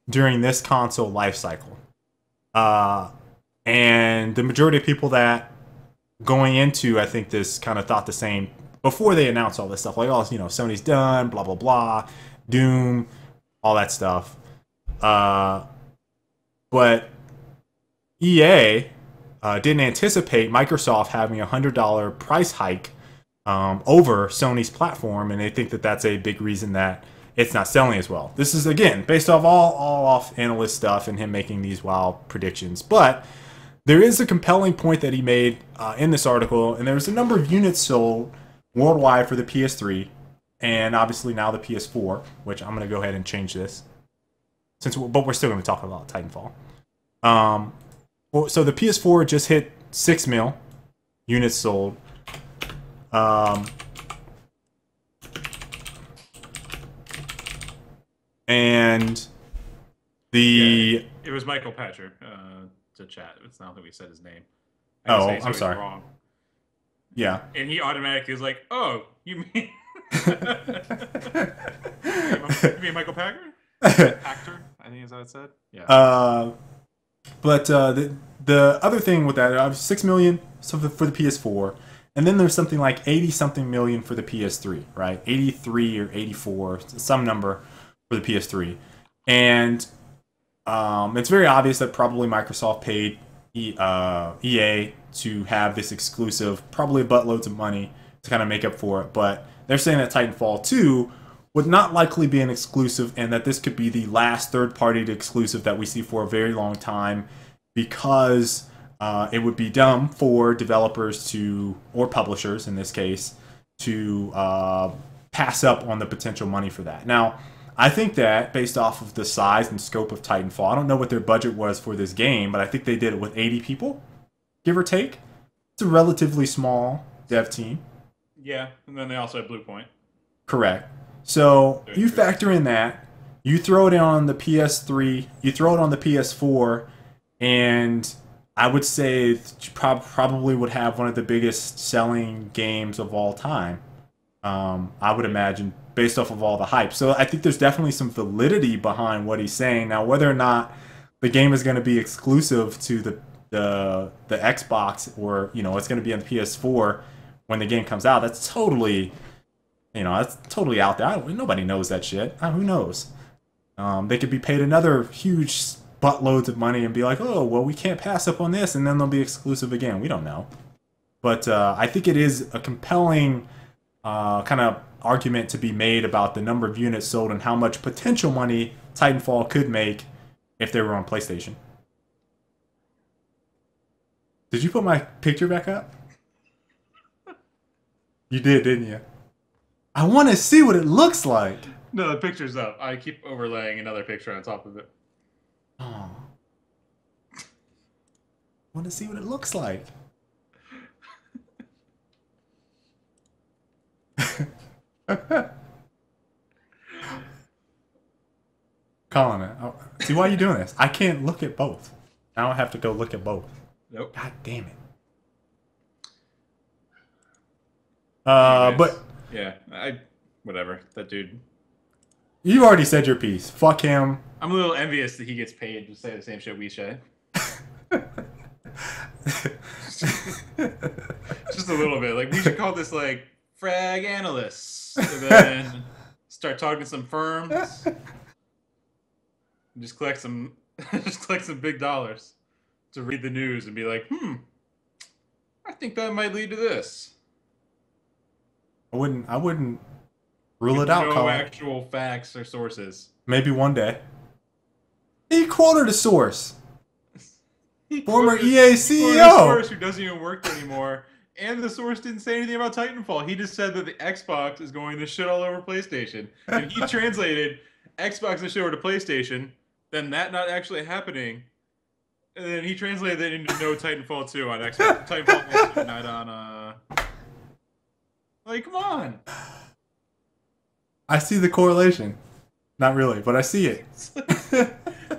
during this console life cycle. And the majority of people that going into, I think, this kind of thought the same before they announced all this stuff. Like, oh, Sony's done, blah, blah, blah, Doom, all that stuff. But EA didn't anticipate Microsoft having a $100 price hike over Sony's platform, and they think that that's a big reason that it's not selling as well. This is, again, based off all off analyst stuff and him making these wild predictions. But there is a compelling point that he made in this article, and there's a number of units sold worldwide for the PS3, and obviously now the PS4, which I'm going to go ahead and change this. But we're still going to talk about Titanfall. So the PS4 just hit 6 mil units sold. And it was Michael Patcher to chat. It's not that we said his name. I'm sorry. Wrong. Yeah. And he automatically was like, "Oh, you mean Michael Packer? Actor, I think is how it said." Yeah. But the other thing with that, 6 million for the PS4, and then there's something like 80-something million for the PS3, right? 83 or 84, some number for the PS3. And it's very obvious that probably Microsoft paid EA to have this exclusive, probably buttloads of money to kind of make up for it. But they're saying that Titanfall 2 would not likely be an exclusive, and that this could be the last third-party exclusive that we see for a very long time, because it would be dumb for developers or publishers in this case, to pass up on the potential money for that. Now, I think that based off of the size and scope of Titanfall, I don't know what their budget was for this game, but I think they did it with 80 people, give or take. It's a relatively small dev team. Yeah, and then they also have Blue Point. Correct. So you factor in that, you throw it on the PS3, you throw it on the PS4, and I would say it probably would have one of the biggest selling games of all time. I would imagine, based off of all the hype. So I think there's definitely some validity behind what he's saying. Now, whether or not the game is going to be exclusive to the Xbox, or it's going to be on the PS4 when the game comes out, that's totally that's totally out there. Nobody knows that shit. Who knows? They could be paid another huge buttloads of money and be like, oh, well, we can't pass up on this, and then they'll be exclusive again. We don't know. But I think it is a compelling kind of argument to be made about the number of units sold and how much potential money Titanfall could make if they were on PlayStation. Did you put my picture back up? You did, didn't you? I want to see what it looks like. No, the picture's up. I keep overlaying another picture on top of it. Oh. I want to see what it looks like. Colin, see, why are you doing this? I can't look at both. Now I have to go look at both. Nope. God damn it. Anyways, but yeah, whatever. That dude. You already said your piece. Fuck him. I'm a little envious that he gets paid to say the same shit we say. Just a little bit. Like, we should call this like Frag Analysts, and then start talking to some firms. And just collect some big dollars to read the news and be like, I think that might lead to this. I wouldn't rule it out, No Colin. actual facts or sources. Maybe one day. He quoted a source. Former EA CEO. A source who doesn't even work anymore. And the source didn't say anything about Titanfall. He just said that the Xbox is going to shit all over PlayStation. And he translated Xbox to shit over to PlayStation, then that not actually happening. And then he translated that into no Titanfall 2 on Xbox. Titanfall Launch, not on, Like, come on. I see the correlation. Not really, but I see it.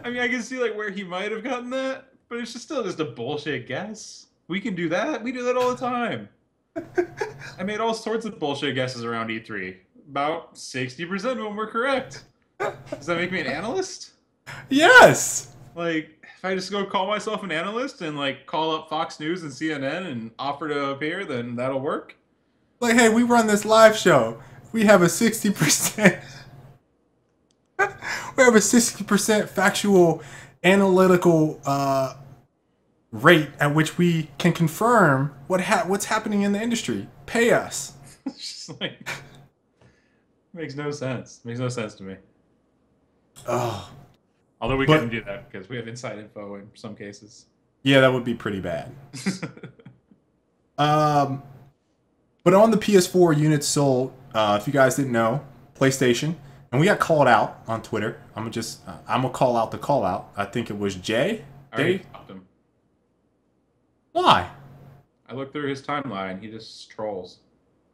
I mean, I can see, like, where he might have gotten that, but it's still just a bullshit guess. We can do that. We do that all the time. I made all sorts of bullshit guesses around E3. About 60% of them were correct. Does that make me an analyst? Yes! Like, if I just go call myself an analyst and, like, call up Fox News and CNN and offer to appear, then that'll work? Like, hey, we run this live show. We have a 60%... we have a 60% factual, analytical, rate at which we can confirm what's happening in the industry. Pay us. It's just like makes no sense. Makes no sense to me. Oh. Although we couldn't do that because we have inside info in some cases. Yeah, that would be pretty bad. But on the PS4 units sold, if you guys didn't know, PlayStation, and we got called out on Twitter. I'm gonna call out the call out. I think it was Jay. I already stopped him. Why? I looked through his timeline. He just trolls.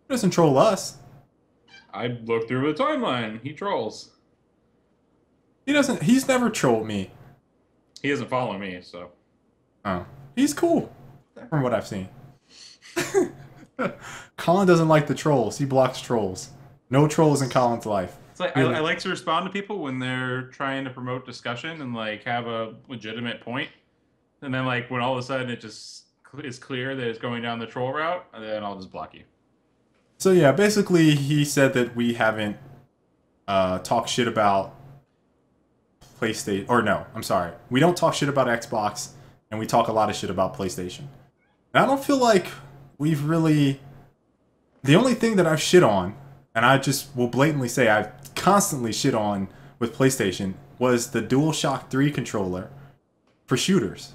He doesn't troll us. I looked through the timeline. He trolls. He doesn't. He's never trolled me. He isn't following me, so. Oh, he's cool, from what I've seen. Colin doesn't like the trolls. He blocks trolls. No trolls in Colin's life. It's like I like to respond to people when they're trying to promote discussion and like have a legitimate point, and then like when all of a sudden it just is clear that it's going down the troll route, and then I'll just block you. So yeah, basically he said that we haven't talked shit about PlayStation, or no, I'm sorry, we don't talk shit about Xbox, and we talk a lot of shit about PlayStation. And I don't feel like we've really. The only thing that I've shit on, and I just will blatantly say I've constantly shit on with PlayStation, was the DualShock 3 controller for shooters.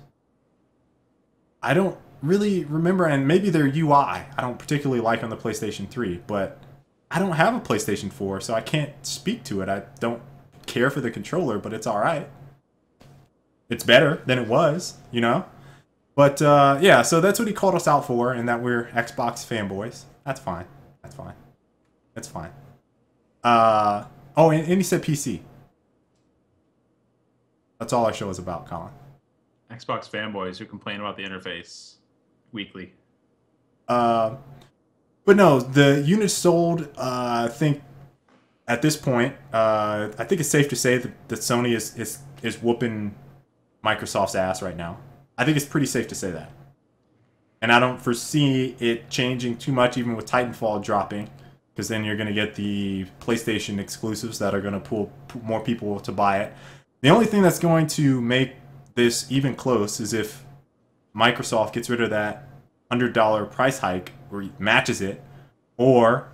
I don't really remember, and maybe their UI I don't particularly like on the PlayStation 3, but I don't have a PlayStation 4, so I can't speak to it. I don't care for the controller, but it's alright. It's better than it was, you know? But, yeah, so that's what he called us out for, and that we're Xbox fanboys. That's fine. That's fine. That's fine. Oh, and he said PC. That's all our show is about, Colin. Xbox fanboys who complain about the interface weekly. But no, the units sold, I think, at this point, I think it's safe to say that Sony is whooping Microsoft's ass right now. I think it's pretty safe to say that. And I don't foresee it changing too much, even with Titanfall dropping, because then you're going to get the PlayStation exclusives that are going to pull more people to buy it. The only thing that's going to make this even close is if Microsoft gets rid of that $100 price hike, or matches it, or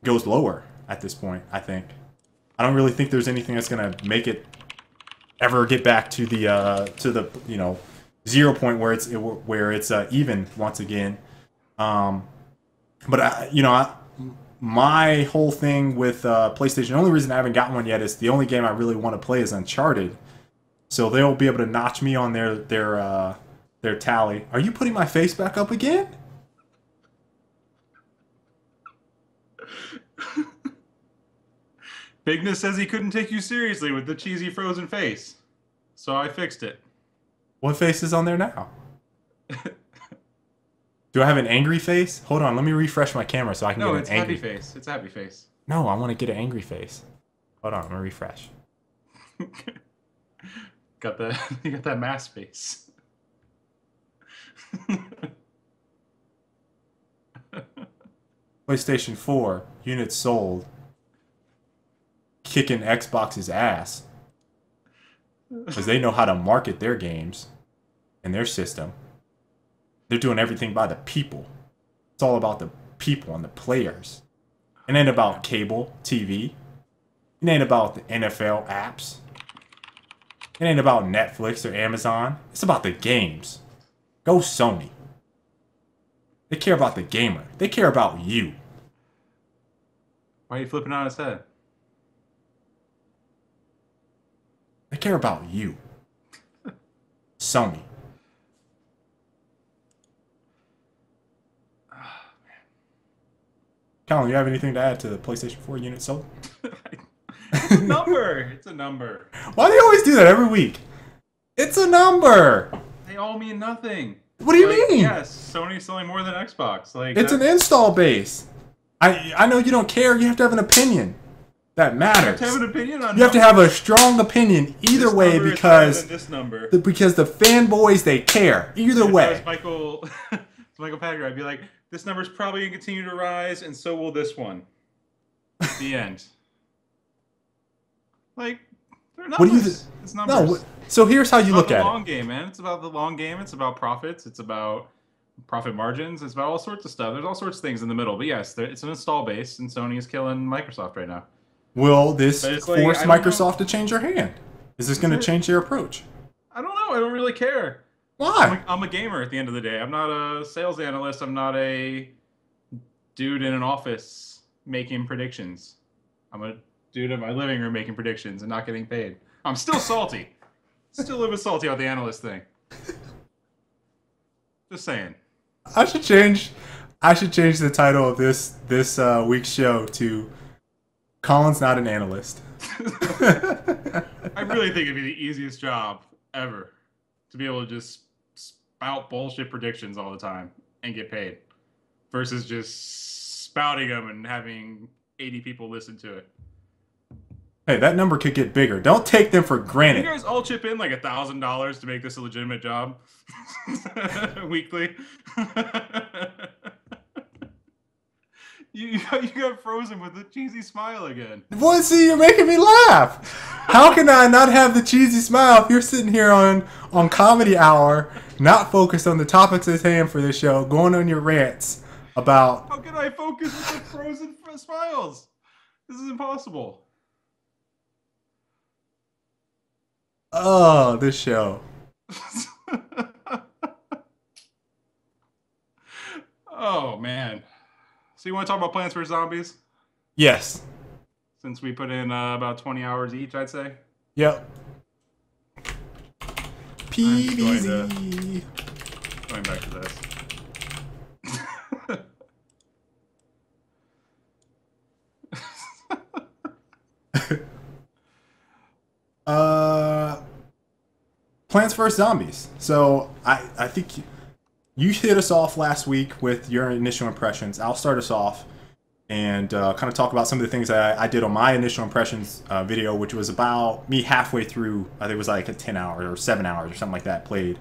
goes lower at this point, I think. I don't really think there's anything that's going to make it ever get back to the you know, 0 point where it's even once again. But my whole thing with PlayStation, the only reason I haven't gotten one yet is the only game I really want to play is Uncharted. So they'll be able to notch me on their tally. Are you putting my face back up again? Bigness says he couldn't take you seriously with the cheesy frozen face. So I fixed it. What face is on there now? Do I have an angry face? Hold on, let me refresh my camera so I can get an angry face. No, it's happy face. It's a happy face. No, I want to get an angry face. Hold on, I'm gonna refresh. You got that mask face. PlayStation 4 units sold, kicking Xbox's ass because they know how to market their games and their system. They're doing everything by the people. It's all about the people and the players. It ain't about cable TV. It ain't about the NFL apps. It ain't about Netflix or Amazon. It's about the games. Go Sony. They care about the gamer. They care about you. Why are you flipping on his head? They care about you. Sony. Colin, you have anything to add to the PlayStation 4 unit sold? It's a number. It's a number. Why do you always do that every week? It's a number. They all mean nothing. What do you mean? Yes, Sony's selling more than Xbox. Like it's an install base. I know you don't care. You have to have an opinion. That matters. You have to have an opinion on. You have to have a strong opinion either way because this number. Because the fanboys they care either way. If I was Michael Packer, I'd be like, this number's probably gonna continue to rise, and so will this one. The end. Like, they're numbers. What do you? It's numbers. No. So here's how you look at it. It's about the long game, man. It's about the long game. It's about profits. It's about profit margins. It's about all sorts of stuff. There's all sorts of things in the middle. But yes, it's an install base, and Sony is killing Microsoft right now. Will this force Microsoft to change their hand? Is this going to change their approach? I don't know. I don't really care. Why? I'm a gamer at the end of the day. I'm not a sales analyst. I'm not a dude in an office making predictions. I'm a dude in my living room making predictions and not getting paid. I'm still salty. Still a little bit salty about the analyst thing. Just saying. I should change the title of this week's show to Colin's Not an Analyst. I really think it'd be the easiest job ever to be able to just spout bullshit predictions all the time and get paid versus just spouting them and having 80 people listen to it. Hey, that number could get bigger. Don't take them for granted. You guys all chip in like $1,000 to make this a legitimate job weekly. You got frozen with a cheesy smile again. Boy, see, you're making me laugh. How can I not have the cheesy smile if you're sitting here on Comedy Hour, not focused on the topics at hand for this show, going on your rants about... How can I focus with the frozen smiles? This is impossible. Oh, this show. Oh, man. So you want to talk about Plants vs. Zombies? Yes. Since we put in about 20 hours each, I'd say. Yep. PVZ. Going back to this. Plants vs. Zombies. So I think you hit us off last week with your initial impressions. I'll start us off and kind of talk about some of the things that I did on my initial impressions video, which was about me halfway through. I think it was like a 10 hours or 7 hours or something like that played.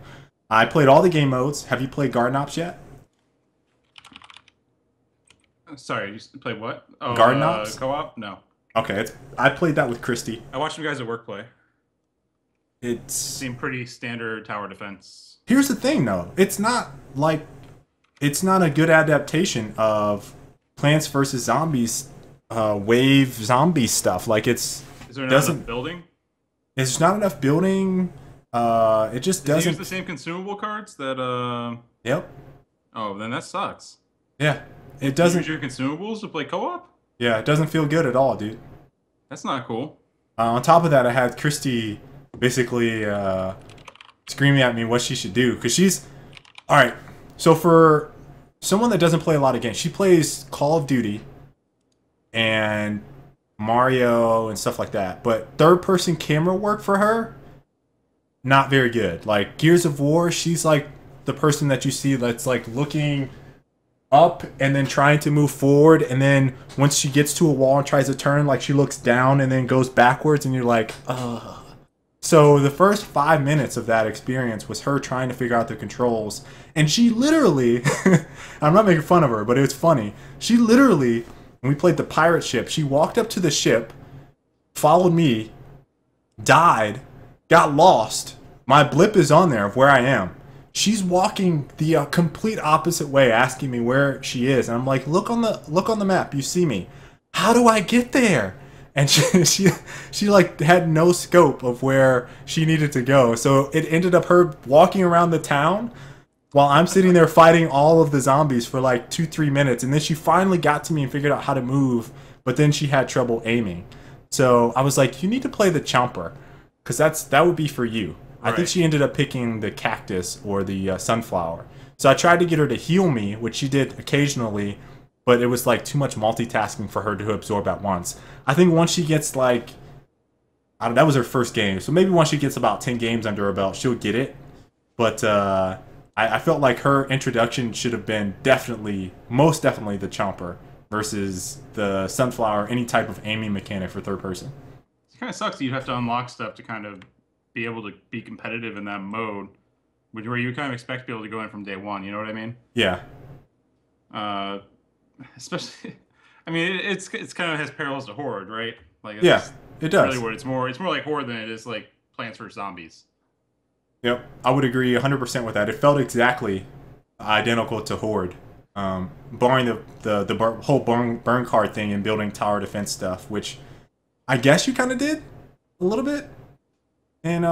I played all the game modes. Have you played Garden Ops yet? Sorry, you played what? Oh, Garden Ops? Co-op? No. Okay, I played that with Christy. I watched you guys at work play. It seemed pretty standard tower defense. Here's the thing, though. It's not a good adaptation of Plants vs. Zombies wave zombie stuff. Like is there not enough building? There's not enough building. It just doesn't use the same consumable cards that Yep. Oh, then that sucks. Yeah. It doesn't use your consumables to play co-op? Yeah, it doesn't feel good at all, dude. That's not cool. On top of that, I had Christy basically screaming at me what she should do, because she's all right. So for someone that doesn't play a lot of games, she plays Call of Duty and Mario and stuff like that, but third-person camera work for her, not very good. Like Gears of War, she's like the person that you see that's like looking up and then trying to move forward, and then once she gets to a wall and tries to turn, like she looks down and then goes backwards, and you're like, ugh. So the first 5 minutes of that experience was her trying to figure out the controls, and she literally I'm not making fun of her, but it was funny. She literally, when we played the pirate ship, she walked up to the ship, followed me, died, got lost. My blip is on there of where I am. she's walking the complete opposite way, asking me where she is, and I'm like, look on the map, you see me. How do I get there? And she like had no scope of where she needed to go, so it ended up her walking around the town while I'm sitting there fighting all of the zombies for like 2-3 minutes, and then she finally got to me and figured out how to move, but then she had trouble aiming. So I was like, you need to play the Chomper, because that would be for you. I think she ended up picking the cactus or the sunflower. So I tried to get her to heal me, which she did occasionally, but it was like too much multitasking for her to absorb at once. I think once she gets like, I don't know, that was her first game, so maybe once she gets about 10 games under her belt, she'll get it. But I felt like her introduction should have been most definitely the Chomper versus the sunflower, any type of aiming mechanic for third person. It kind of sucks that you have to unlock stuff to kind of be able to be competitive in that mode, where you kind of expect to be able to go in from day one. You know what I mean? Yeah. Especially, I mean, it's kind of has parallels to Horde, right? Like, yeah, it does. Really, what it's more like Horde than it is like Plants vs Zombies. Yep, I would agree 100% with that. It felt exactly identical to Horde, barring the whole burn card thing and building tower defense stuff, which I guess you kind of did a little bit in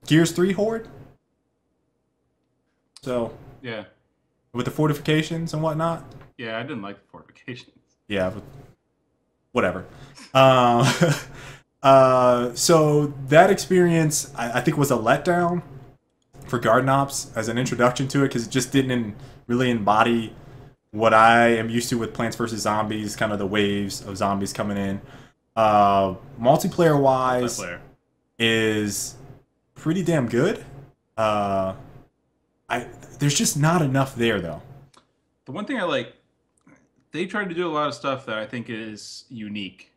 Gears 3 Horde. So yeah, with the fortifications and whatnot. Yeah, I didn't like the fortifications. Yeah, but whatever. So that experience, I think, was a letdown for Garden Ops as an introduction to it, because it just didn't really embody what I am used to with Plants vs. Zombies, kind of the waves of zombies coming in. Multiplayer-wise, is pretty damn good. There's just not enough there, though. The one thing I like, they tried to do a lot of stuff that I think is unique.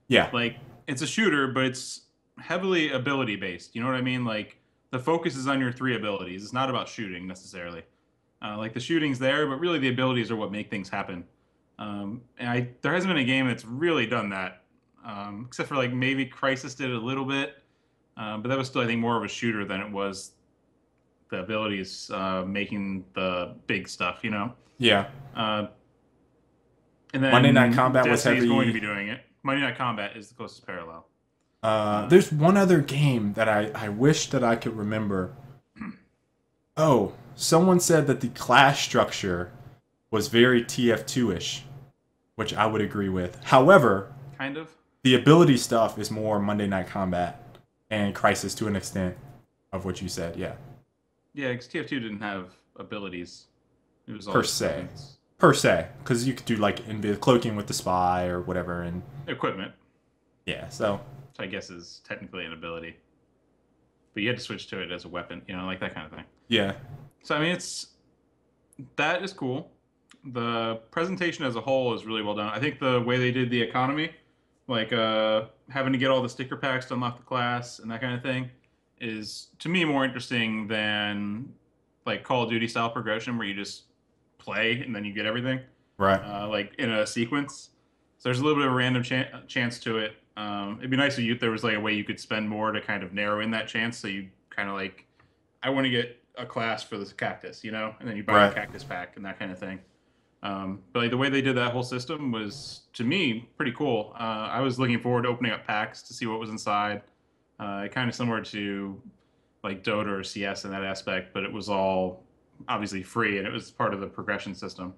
Yeah. Like, it's a shooter, but it's heavily ability based. You know what I mean? Like, the focus is on your 3 abilities. It's not about shooting necessarily. Like, the shooting's there, but really the abilities are what make things happen. And there hasn't been a game that's really done that, except for like maybe Crysis did it a little bit, but that was still, I think, more of a shooter than it was the abilities making the big stuff. You know? Yeah. And then Monday Night Combat was Destiny's heavy. going to be doing it. Monday Night Combat is the closest parallel. There's one other game that I wish that I could remember. Oh, someone said that the class structure was very TF2-ish, which I would agree with. However, kind of, the ability stuff is more Monday Night Combat and Crysis to an extent of what you said. Yeah. Yeah, because TF2 didn't have abilities. It was all per se, because you could do like cloaking with the spy or whatever and equipment. Yeah, so which I guess is technically an ability, but you had to switch to it as a weapon. You know, like that kind of thing. Yeah. So I mean, that is cool. The presentation as a whole is really well done. I think the way they did the economy, like having to get all the sticker packs to unlock the class and that kind of thing, is to me more interesting than like Call of Duty style progression where you just play and then you get everything. Right. Like in a sequence. So there's a little bit of a random chance to it. It'd be nice if there was like a way you could spend more to kind of narrow in that chance. So you kind of like, I want to get a class for this cactus, you know, and then you buy a cactus pack and that kind of thing. But like the way they did that whole system was, to me, pretty cool. I was looking forward to opening up packs to see what was inside. Kind of similar to like Dota or CS in that aspect, but it was all obviously free and it was part of the progression system.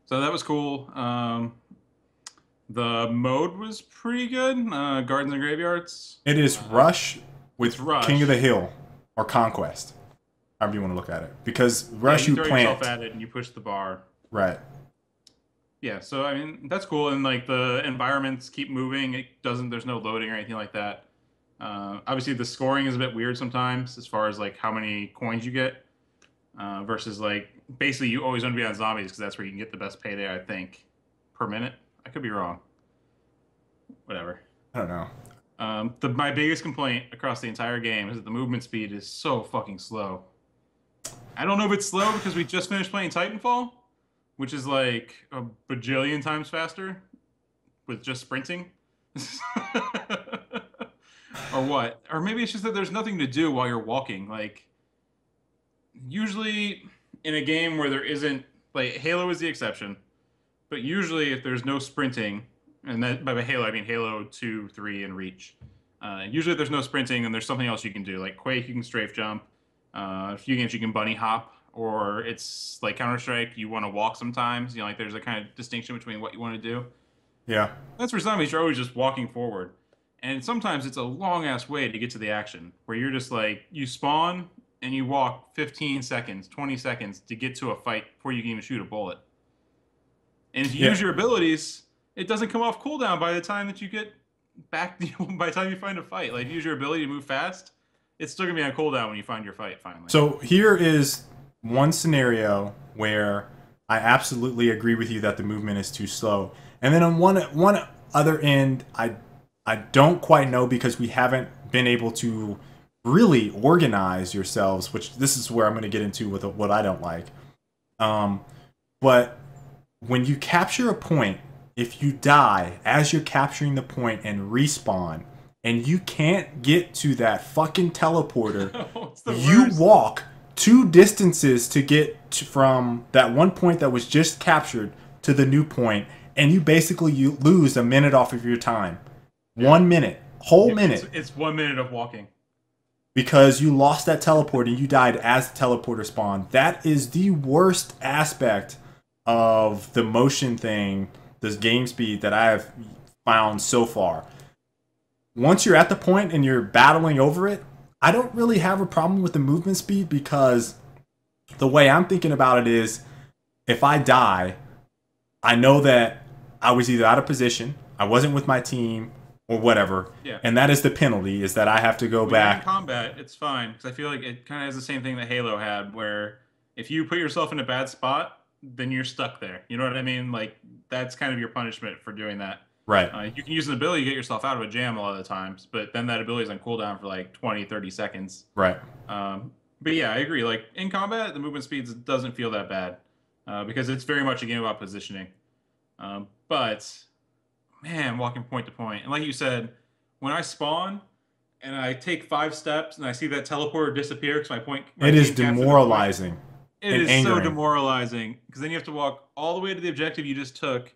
So that was cool. The mode was pretty good. Gardens and Graveyards. It is Rush with Rush. King of the Hill or Conquest, however you want to look at it. Because Rush, you throw plant yourself at it and you push the bar. Right. Yeah, so I mean that's cool, and like the environments keep moving. There's no loading or anything like that. Obviously, the scoring is a bit weird sometimes as far as like how many coins you get versus like basically you always want to be on zombies because that's where you can get the best payday, I think, per minute. I could be wrong. Whatever. I don't know. My biggest complaint across the entire game is that the movement speed is so fucking slow. I don't know if it's slow because we just finished playing Titanfall, which is like a bajillion times faster with just sprinting. Or what? Or maybe it's just that there's nothing to do while you're walking. Like, Usually in a game where there isn't, like, Halo is the exception, but usually if there's no sprinting, and that by Halo I mean Halo 2, 3, and Reach. Usually if there's no sprinting, then there's something else you can do. Like Quake, you can strafe jump. A few games you can bunny hop, or it's like Counter-Strike, you want to walk sometimes. You know, like there's a kind of distinction between what you want to do. Yeah. That's for zombies, you're always just walking forward. And sometimes it's a long ass way to get to the action, where you're just like, you spawn and you walk 15 seconds, 20 seconds to get to a fight before you can even shoot a bullet. And if you use your abilities, it doesn't come off cooldown by the time that you get back, by the time you find a fight. Like, use your ability to move fast, it's still going to be on cooldown when you find your fight, finally. So here is one scenario where I absolutely agree with you that the movement is too slow. And then on one other end, I don't quite know, because we haven't been able to really organize yourselves, which this is where I'm going to get into with what I don't like. But when you capture a point, if you die as you're capturing the point and respawn, and you can't get to that fucking teleporter, you walk 2 distances to get from that one point that was just captured to the new point, and you basically lose a minute off of your time. 1 minute. Whole minute. It's 1 minute of walking. Because you lost that teleport and you died as the teleporter spawned. That is the worst aspect of the motion thing, this game speed, that I have found so far. Once you're at the point and you're battling over it, I don't really have a problem with the movement speed, because the way I'm thinking about it is, if I die, I know that I was either out of position, I wasn't with my team, or whatever. Yeah. And that is the penalty, is that I have to go back. In combat, it's fine, because I feel like it kind of has the same thing that Halo had, where if you put yourself in a bad spot, then you're stuck there. You know what I mean? Like, that's kind of your punishment for doing that. Right. You can use an ability to get yourself out of a jam a lot of the times, but then that ability is on cooldown for like 20, 30 seconds. Right. But yeah, I agree. Like, in combat, the movement speeds doesn't feel that bad, because it's very much a game about positioning. But man, walking point to point, and like you said, when I spawn and I take 5 steps and I see that teleporter disappear because my it is demoralizing. It is so demoralizing, because then you have to walk all the way to the objective you just took.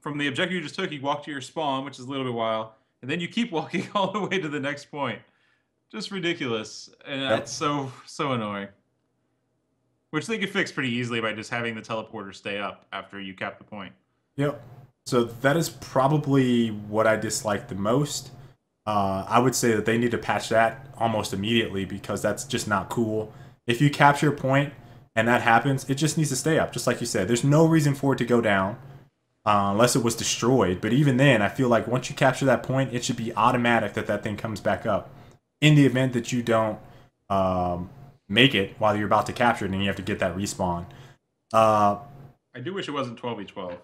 From the objective you just took, you walk to your spawn, which is a little bit while, and then you keep walking all the way to the next point. Just ridiculous, and it's so annoying. Which they could fix pretty easily by just having the teleporter stay up after you cap the point. Yep. So that is probably what I dislike the most. I would say that they need to patch that almost immediately, because that's just not cool. If you capture a point and that happens, it just needs to stay up. Just like you said, there's no reason for it to go down. Unless it was destroyed. But even then, I feel like once you capture that point, it should be automatic that thing comes back up. In the event that you don't make it while you're about to capture it, and you have to get that respawn. I do wish it wasn't 12v12.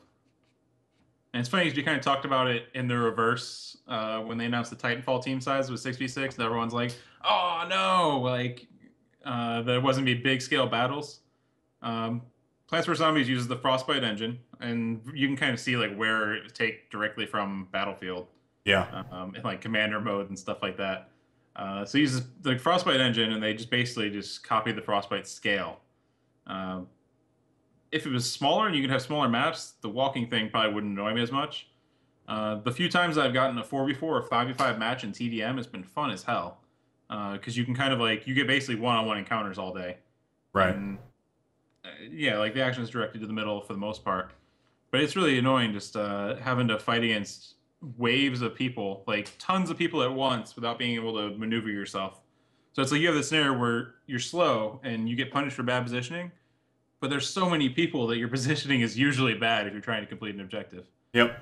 And it's funny, because you kind of talked about it in the reverse when they announced the Titanfall team size was 6v6, and everyone's like, oh no, like, there wasn't be big scale battles. Plants vs. Zombies uses the Frostbite engine, and you can kind of see like where it take directly from Battlefield. Yeah. In like commander mode and stuff like that. So it uses the Frostbite engine, and they just basically just copy the Frostbite scale. If it was smaller and you could have smaller maps, the walking thing probably wouldn't annoy me as much. The few times I've gotten a 4v4 or 5v5 match in TDM, it's been fun as hell. Because you can kind of like, you get basically one-on-one encounters all day. Right. And, yeah, like the action is directed to the middle for the most part. But it's really annoying just having to fight against waves of people, like tons of people at once, without being able to maneuver yourself. So it's like you have this scenario where you're slow and you get punished for bad positioning, but there's so many people that your positioning is usually bad if you're trying to complete an objective. Yep.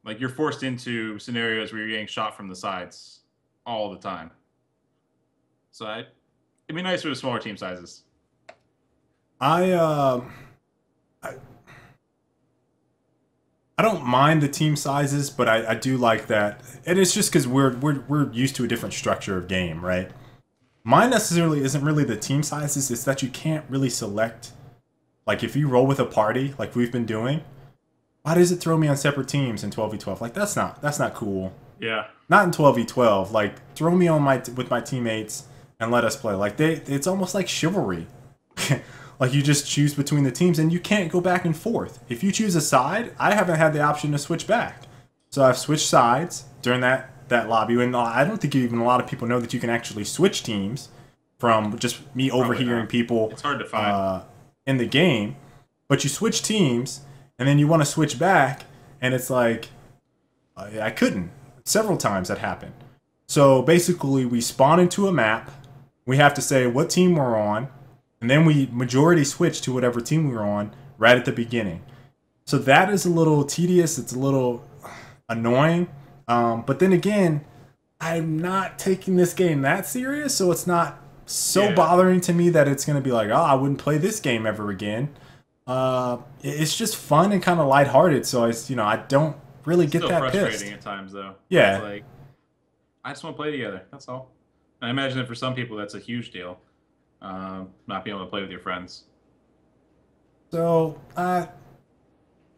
Like, you're forced into scenarios where you're getting shot from the sides all the time. So it'd be nicer with smaller team sizes. I don't mind the team sizes, but I do like that, and it's just because we're used to a different structure of game, right? Mine necessarily isn't really the team sizes; it's that you can't really select. Like, if you roll with a party, like we've been doing, why does it throw me on separate teams in 12v12? Like, that's not cool. Yeah. Not in 12v12. Like, throw me on with my teammates and let us play. Like, it's almost like chivalry. Like you just choose between the teams and you can't go back and forth. If you choose a side, I haven't had the option to switch back. So I've switched sides during that lobby, and I don't think even a lot of people know that you can actually switch teams from just me overhearing people. It's hard to find in the game, but you switch teams and then you want to switch back, and it's like I couldn't. Several times that happened. So basically, we spawn into a map. We have to say what team we're on, and then we majority switch to whatever team we're on right at the beginning. So that is a little tedious. It's a little annoying. But then again, I'm not taking this game that serious, so it's not so bothering to me that it's going to be like, oh, I wouldn't play this game ever again. It's just fun and kind of lighthearted, so I don't really get that pissed. It's frustrating at times, though. Yeah. It's like, I just want to play together. That's all. I imagine that for some people, that's a huge deal. Not being able to play with your friends. So,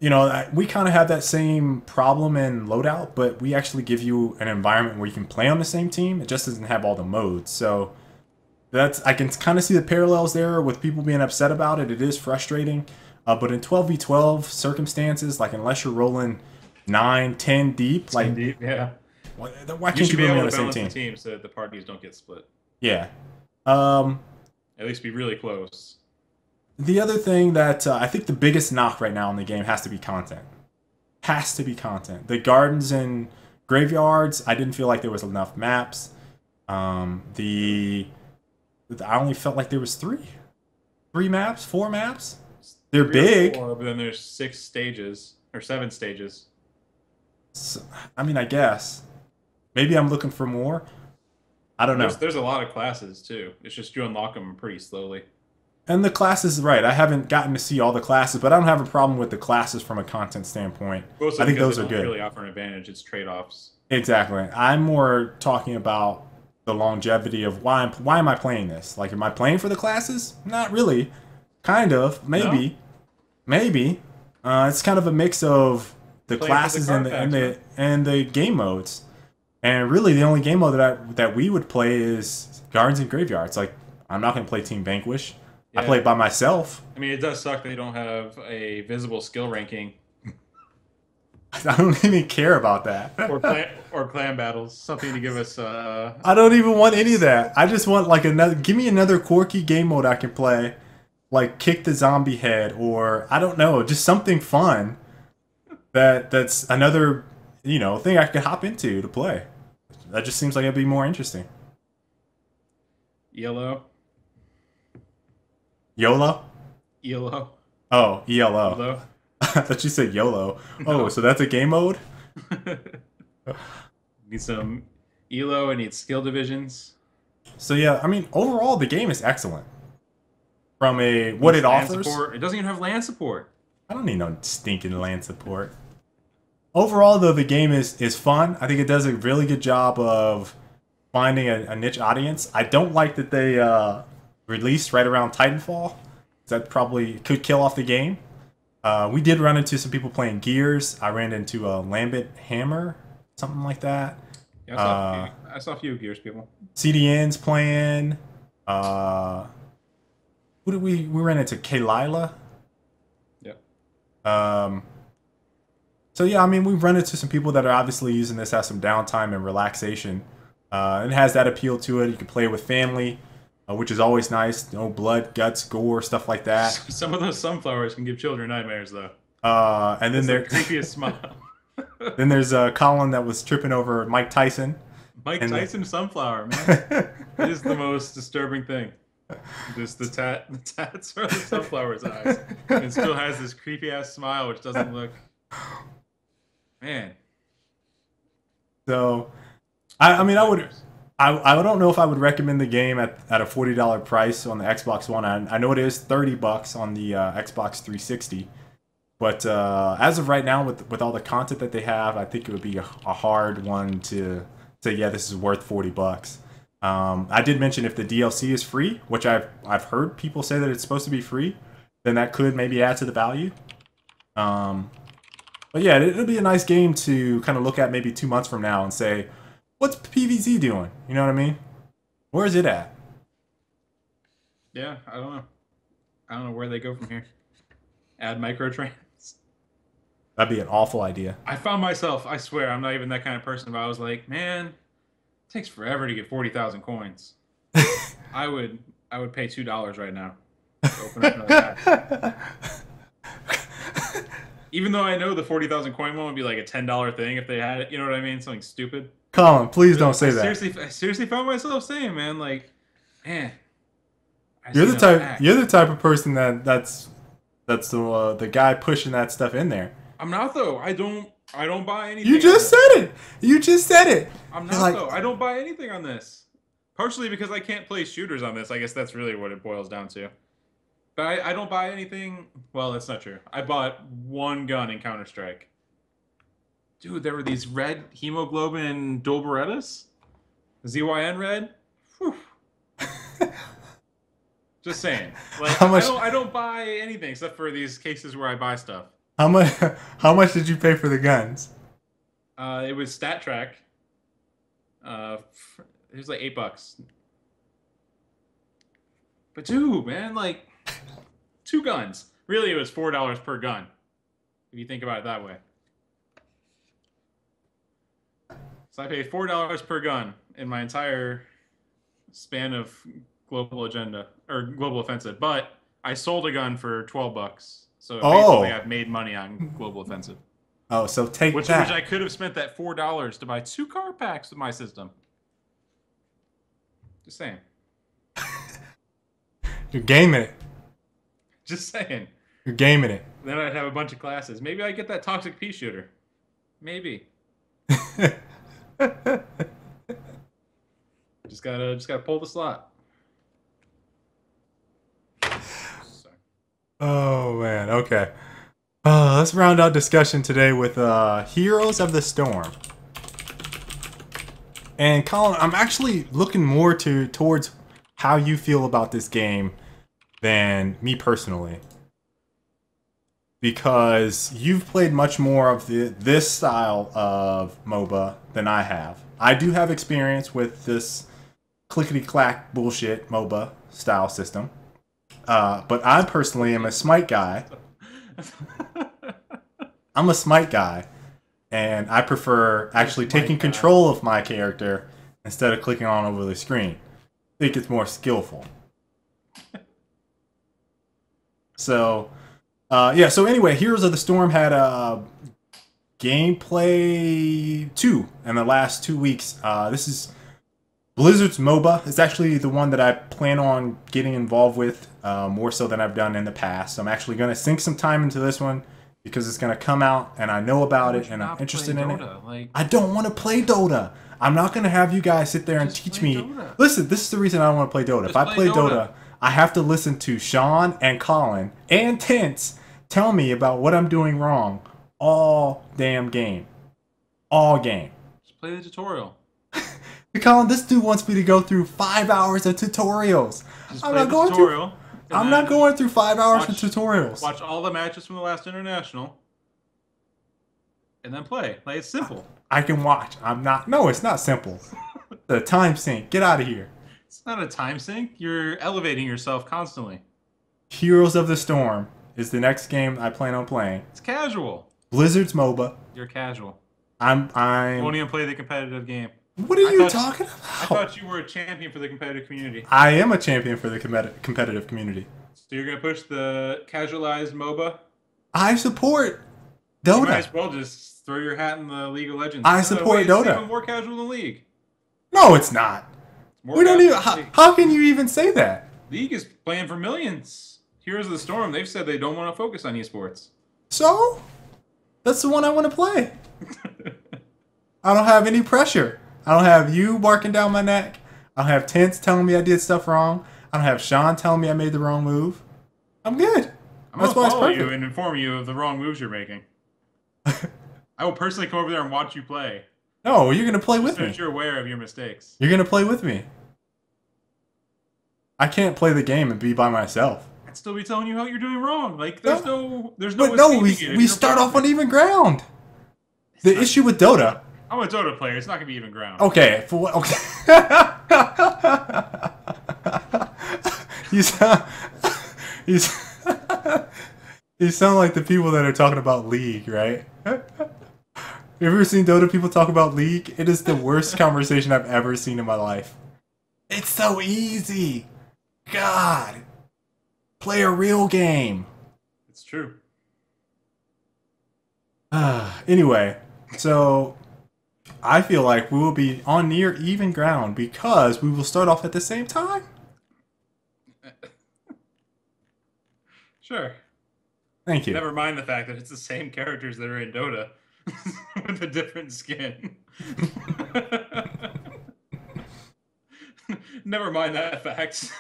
we kind of have that same problem in Loadout, but we actually give you an environment where you can play on the same team. It just doesn't have all the modes. So, I can kind of see the parallels there with people being upset about it. It is frustrating. But in 12v12 circumstances, like unless you're rolling 9, 10 deep, 10 deep, yeah. Why can't you be on the same team? The team so that the parties don't get split. Yeah. At least be really close. The other thing that I think the biggest knock right now in the game has to be content. Has to be content. The gardens and graveyards, I didn't feel like there was enough maps. I only felt like there was 3 maps, 4 maps. They're big. 4, but then there's 6 stages or 7 stages. So, I mean, I guess maybe I'm looking for more. I don't know. There's a lot of classes too. It's just you unlock them pretty slowly. And the classes, right? I haven't gotten to see all the classes, but I don't have a problem with the classes from a content standpoint. Mostly I think those they are don't good. Really offer an advantage. It's trade-offs. Exactly. I'm more talking about the longevity of why am I playing this? Like, am I playing for the classes? Not really. Kind of. Maybe. No? Maybe. It's kind of a mix of the classes and the game modes. And really, the only game mode that we would play is Gardens and Graveyards. Like, I'm not going to play Team Vanquish. Yeah. I play it by myself. I mean, it does suck that you don't have a visible skill ranking. I don't even care about that. or clan battles. Something to give us... I don't even want any of that. I just want, like, give me another quirky game mode I can play. Like, kick the zombie head, or, I don't know, just something fun. That's another, thing I could hop into to play. That just seems like it'd be more interesting. ELO? YOLO? ELO. Oh, ELO. ELO? I thought you said YOLO. No. Oh, so that's a game mode? Need some ELO, and need skill divisions. So yeah, I mean, overall, the game is excellent. From what it offers. Support. It doesn't even have land support. I don't need no stinking land support. Overall, though, the game is fun. I think it does a really good job of finding a niche audience. I don't like that they released right around Titanfall. That probably could kill off the game. We did run into some people playing Gears. I ran into a Lambent Hammer, something like that. Yeah, I saw a few Gears people. CDN's playing. Who did we ran into? Kaylila. Yep. So yeah, I mean, we've run into some people that are obviously using this as some downtime and relaxation. It has that appeal to it. You can play it with family, which is always nice. No blood, guts, gore, stuff like that. Some of those sunflowers can give children nightmares, though. And then there's the creepiest smile. Then there's Colin that was tripping over Mike Tyson. Mike Tyson sunflower, man. It is the most disturbing thing. Just the tats are the sunflower's eyes. And it still has this creepy ass smile, which doesn't look. Man. So, I mean, I don't know if I would recommend the game at a $40 price on the Xbox One. I know it is $30 on the Xbox 360, but as of right now, with all the content that they have, I think it would be a hard one to say, yeah, this is worth $40. I did mention if the DLC is free, which I've heard people say that it's supposed to be free, then that could maybe add to the value. But yeah, it'll be a nice game to kind of look at maybe 2 months from now and say, what's PvZ doing? You know what I mean? Where is it at? Yeah, I don't know. I don't know where they go from here. Add microtrains. That'd be an awful idea. I found myself, I swear, I'm not even that kind of person, but I was like, man, it takes forever to get 40,000 coins. I would pay $2 right now to open up another pack. Even though I know the 40,000 coin one would be like a $10 thing if they had it, you know what I mean? Something stupid. Colin, please don't say that. I seriously found myself saying, man, like, man. You're the type of person that's the guy pushing that stuff in there. I'm not though. I don't buy anything. You just said it. You just said it. I'm not though. I don't buy anything on this. Partially because I can't play shooters on this. I guess that's really what it boils down to. But I don't buy anything. Well, that's not true. I bought one gun in Counter-Strike. Dude, there were these red hemoglobin dual Berettas. ZYN red. Whew. Just saying. Like, how much? I don't buy anything except for these cases where I buy stuff. How much? How much did you pay for the guns? It was StatTrak. It was like $8. But dude, man, like 2 guns. Really, it was $4 per gun. If you think about it that way. So I paid $4 per gun in my entire span of Global Agenda or Global Offensive, but I sold a gun for $12. So basically, I've made money on Global Offensive. Oh, so take that. Which I could have spent that $4 to buy 2 card packs with my system. Just saying. You're gaming it. Just saying. You're gaming it. Then I'd have a bunch of classes. Maybe I'd get that toxic pea shooter. Maybe. Just gotta pull the slot. Sorry. Oh man, okay. Let's round out discussion today with Heroes of the Storm. And Colin, I'm actually looking more towards how you feel about this game than me personally. Because you've played much more of this style of MOBA than I have. I do have experience with this clickety-clack bullshit MOBA style system. But I personally am a Smite guy. I'm a Smite guy. And I prefer actually taking control of my character instead of clicking on over the screen. I think it's more skillful. So, yeah, so anyway, Heroes of the Storm had gameplay 2 in the last 2 weeks. This is Blizzard's MOBA. It's actually the one that I plan on getting involved with more so than I've done in the past. So I'm actually going to sink some time into this one because it's going to come out and I know about it and I'm interested in it. Like, I don't want to play Dota. I'm not going to have you guys sit there and teach me. Dota. Listen, this is the reason I don't want to play Dota. If I play Dota, I have to listen to Sean and Colin and Tense tell me about what I'm doing wrong all damn game. All game. Just play the tutorial. Colin, this dude wants me to go through 5 hours of tutorials. I'm not going through 5 hours of tutorials. Watch all the matches from the last International. And then play. Like, it's simple. I can watch. No, it's not simple. The time sink. Get out of here. It's not a time sink. You're elevating yourself constantly. Heroes of the Storm is the next game I plan on playing. It's casual. Blizzard's MOBA. You're casual. I'm won't even play the competitive game. What are you talking about? I thought you were a champion for the competitive community. I am a champion for the competitive community. So you're going to push the casualized MOBA? I support Dota. You might as well just throw your hat in the League of Legends. I support Dota. It's even more casual than League. No, it's not. We don't even. How can you even say that? League is playing for millions. Heroes of the Storm, they've said they don't want to focus on esports. So? That's the one I want to play. I don't have any pressure. I don't have you barking down my neck. I don't have Tense telling me I did stuff wrong. I don't have Sean telling me I made the wrong move. I'm good. I'm going to follow you and inform you of the wrong moves you're making. I will personally come over there and watch you play. No, you're going to play with me. So you're aware of your mistakes. You're going to play with me. I can't play the game and be by myself. I'd still be telling you how you're doing wrong. Like, there's no we start off on even ground. The issue with Dota... I'm a Dota player. It's not going to be even ground. Okay. For what? Okay. He's you sound like the people that are talking about League, right? Have you ever seen Dota people talk about League? It is the worst conversation I've ever seen in my life. It's so easy. God. Play a real game. It's true. Anyway, so I feel like we will be on near even ground because we will start off at the same time. Sure. Thank you. Never mind the fact that it's the same characters that are in Dota with a different skin. Never mind that fact.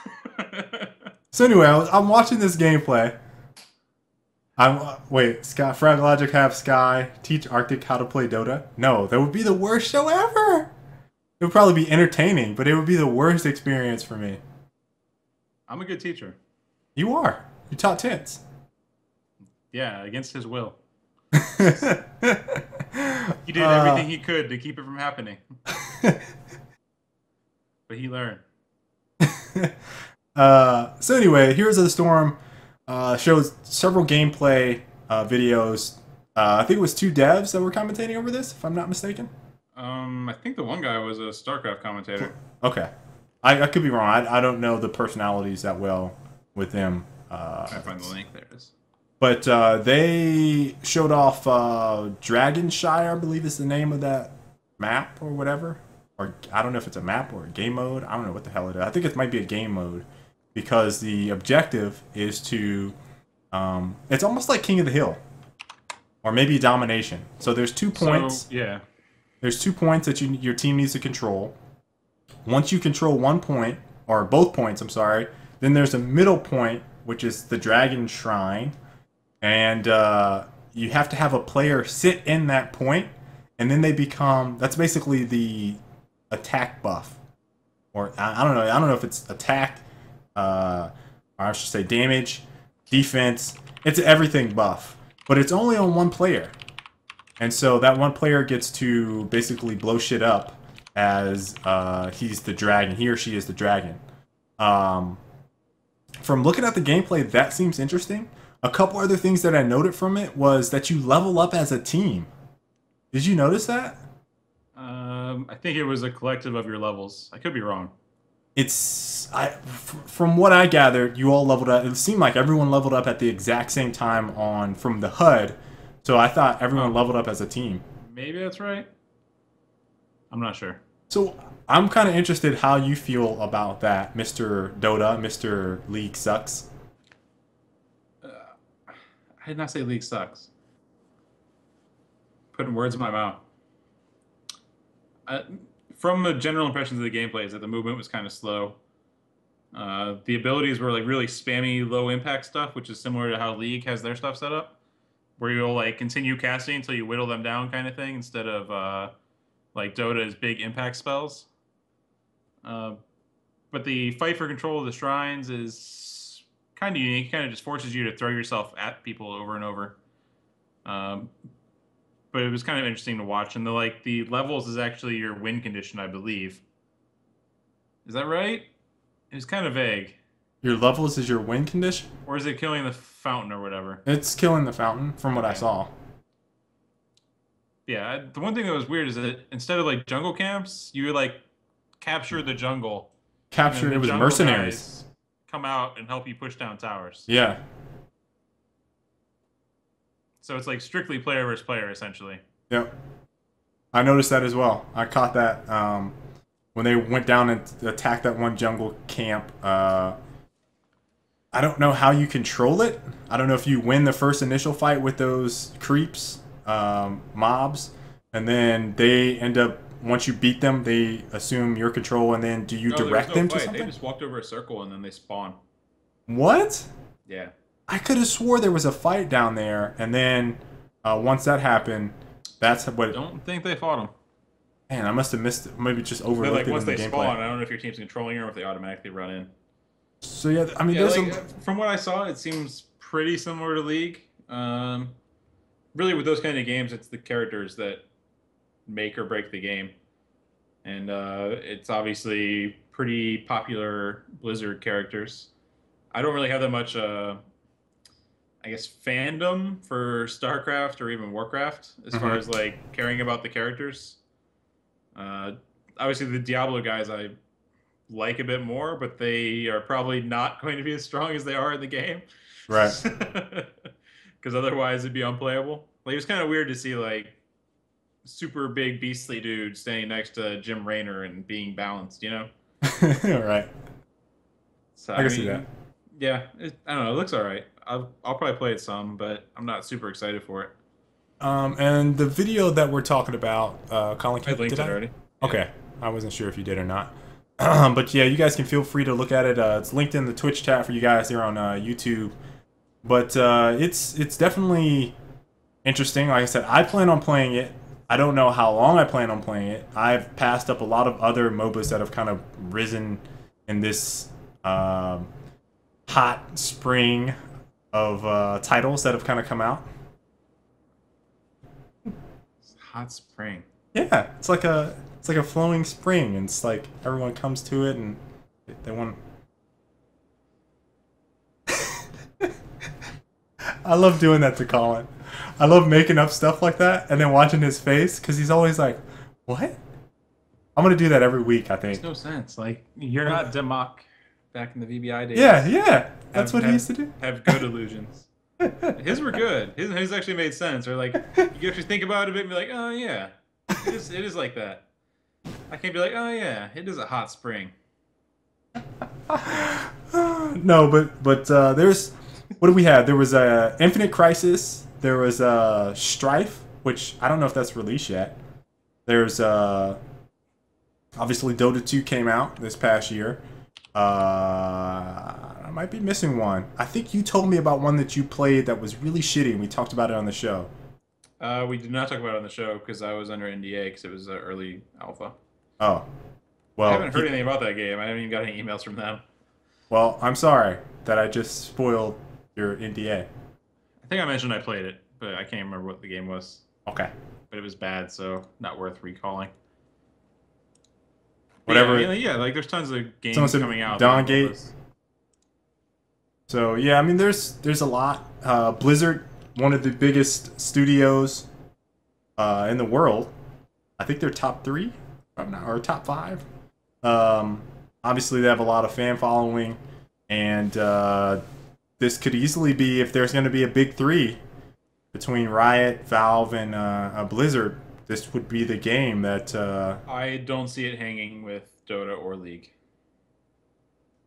So anyway, I'm watching this gameplay. Wait, Frag Logic have Sky teach Arctic how to play Dota? No, that would be the worst show ever. It would probably be entertaining, but it would be the worst experience for me. I'm a good teacher. You are. You taught tents. Yeah, against his will. He did everything he could to keep it from happening. But he learned. So anyway, Heroes of the Storm shows several gameplay videos. I think it was 2 devs that were commentating over this, if I'm not mistaken. I think the one guy was a StarCraft commentator. Okay. I could be wrong. I don't know the personalities that well with them. I find the link. There it is. But they showed off Dragonshire, I believe is the name of that map or whatever. Or I don't know if it's a map or a game mode. I don't know what the hell it is. I think it might be a game mode because the objective is to... it's almost like King of the Hill. Or maybe Domination. So there's 2 points. So, yeah. There's 2 points that your team needs to control. Once you control 1 point, or both points, I'm sorry, then there's a middle point, which is the Dragon Shrine. And you have to have a player sit in that point, and then they become... That's basically the attack buff. Or, I don't know. I don't know if it's attack, or I should say damage, defense. It's everything buff. But it's only on 1 player. And so that 1 player gets to basically blow shit up as he's the dragon. He or she is the dragon. From looking at the gameplay, that seems interesting. A couple other things that I noted from it was that you level up as a team. Did you notice that? I think it was a collective of your levels. I could be wrong. From what I gathered, you all leveled up. It seemed like everyone leveled up at the exact same time from the HUD. So I thought everyone leveled up as a team. Maybe that's right. I'm not sure. So I'm kind of interested how you feel about that, Mr. Dota, Mr. League Sucks. I did not say League sucks. Putting words in my mouth. From the general impressions of the gameplay is that the movement was kind of slow. The abilities were like really spammy, low impact stuff, which is similar to how League has their stuff set up, where you'll like continue casting until you whittle them down, kind of thing, instead of like Dota's big impact spells. But the fight for control of the shrines is kind of unique. It kind of just forces you to throw yourself at people over and over. But it was kind of interesting to watch. And the levels is actually your win condition, I believe. Is that right? It was kind of vague. Your levels is your win condition? Or is it killing the fountain or whatever? It's killing the fountain, from what I saw. Yeah, the one thing that was weird is that instead of like jungle camps, you would like capture the jungle. Capture, it was mercenaries. Come out and help you push down towers. Yeah. So it's like strictly player versus player, essentially. Yep. I noticed that as well. I caught that when they went down and attacked that one jungle camp. I don't know how you control it. I don't know if you win the first initial fight with those creeps, mobs, and then they end up, once you beat them, they assume your control, and then do you direct them to something? They just walked over a circle and then they spawn. What? Yeah. I could have swore there was a fight down there, and then once that happened, that's what... I don't think they fought them. Man, I must have missed it. Maybe just overlooked it once in the they gameplay. spawn, I don't know if your team's controlling or if they automatically run in. So yeah, I mean, from what I saw, it seems pretty similar to League. Really, with those kind of games, it's the characters that make or break the game, and it's obviously pretty popular Blizzard characters. I don't really have that much, I guess, fandom for StarCraft or even Warcraft as far as like caring about the characters. Uh, Obviously, the Diablo guys I like a bit more, but they are probably not going to be as strong as they are in the game. Right. Because otherwise it'd be unplayable. Like, it was kind of weird to see like super big beastly dude standing next to Jim Raynor and being balanced, you know? Right. So I can see that. Yeah, I don't know. It looks all right. I'll probably play it some, but I'm not super excited for it. And the video that we're talking about, Colin, I linked it already. Okay, I wasn't sure if you did or not. But yeah, you guys can feel free to look at it. It's linked in the Twitch chat for you guys here on YouTube. But it's definitely interesting. Like I said, I plan on playing it. I don't know how long I plan on playing it. I've passed up a lot of other MOBAs that have kind of risen in this hot spring of titles that have kind of come out. Hot spring. Yeah, it's like a flowing spring, and it's like everyone comes to it and they want. I love doing that to Colin. I love making up stuff like that and then watching his face because he's always like, "What?" I'm gonna do that every week. I think. Makes no sense. Like, you're not Demok back in the VBI days. Yeah. That's what he used to do. Have good illusions. His were good. His actually made sense. Or like, you actually think about it a bit and be like, oh yeah, it is like that. I can't be like, oh yeah, it is a hot spring. No, but there's, what do we have? There was a Infinite Crisis. There was a Strife, which I don't know if that's released yet. There's obviously Dota 2 came out this past year. I might be missing one. I think you told me about one that you played that was really shitty, and we talked about it on the show. We did not talk about it on the show because I was under NDA because it was early alpha. Oh, well. I haven't heard anything about that game. I haven't even got any emails from them. Well, I'm sorry that I just spoiled your NDA. I think I mentioned I played it, but I can't remember what the game was. Okay. But it was bad, so not worth recalling. Whatever. Yeah, like there's tons of games coming out. Dawngate. So yeah, I mean, there's a lot. Blizzard, one of the biggest studios in the world. I think they're top 3, or top 5. Obviously, they have a lot of fan following, and this could easily be, if there's going to be a big 3 between Riot, Valve, and Blizzard, this would be the game that... I don't see it hanging with Dota or League.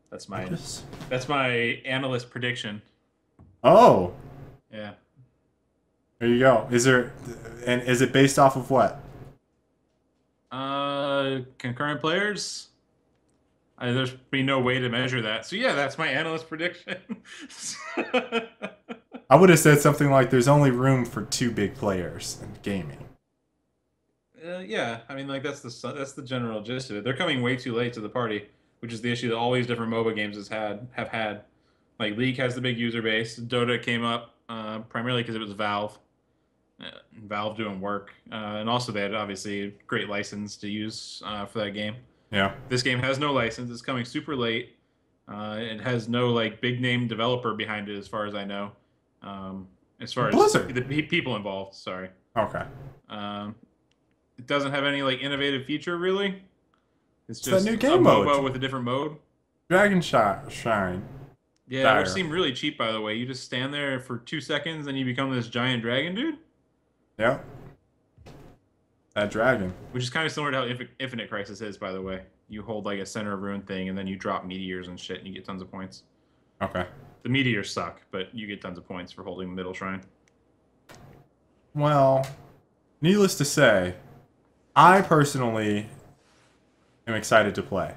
That's my analyst prediction. Oh. Yeah. There you go. Is it based off of what? Concurrent players? There's be no way to measure that. So yeah, that's my analyst prediction. I would have said something like there's only room for 2 big players in gaming. Yeah, I mean, like that's the general gist of it. They're coming way too late to the party, which is the issue that all these different MOBA games have had. Like League has the big user base. Dota came up primarily because it was Valve. Valve doing work, and also they had obviously a great license to use for that game. Yeah. This game has no license. It's coming super late. It has no like big name developer behind it, as far as I know. As far Blizzard. as the people involved, sorry. Okay. It doesn't have any like innovative feature really. It's just that new game a MOBA mode with a different mode. Dragon Shine. Yeah, Dire. which seemed really cheap, by the way. You just stand there for 2 seconds and you become this giant dragon dude. Yep. That dragon. Which is kind of similar to how Infinite Crisis is, by the way. You hold like a center of ruin thing and then you drop meteors and shit and you get tons of points. Okay. The meteors suck, but you get tons of points for holding the middle shrine. Well, needless to say, I personally am excited to play.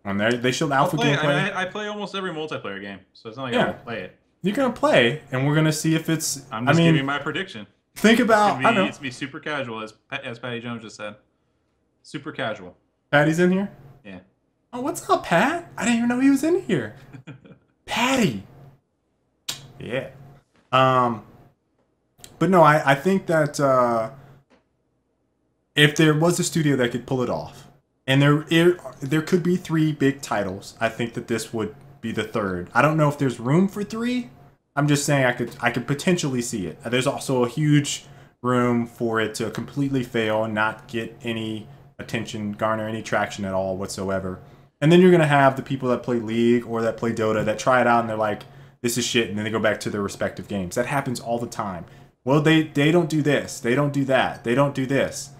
And they showed alpha gameplay. I play almost every multiplayer game, so it's not like I don't play it. You're gonna play, and we're gonna see if it's. I'm just giving my prediction. Think about. It's gonna be super casual, as Patty Jones just said. Super casual. Patty's in here. Yeah. Oh, what's up, Pat? I didn't even know he was in here. Patty. Yeah. But no, I think that if there was a studio that could pull it off, and there could be 3 big titles, I think that this would be the third. I don't know if there's room for 3. I'm just saying I could potentially see it. There's also a huge room for it to completely fail and not get any attention, garner any traction at all whatsoever. And then you're going to have the people that play League or that play Dota that try it out and they're like, this is shit, and then they go back to their respective games. That happens all the time. Well, they don't do this. They don't do that. They don't do this.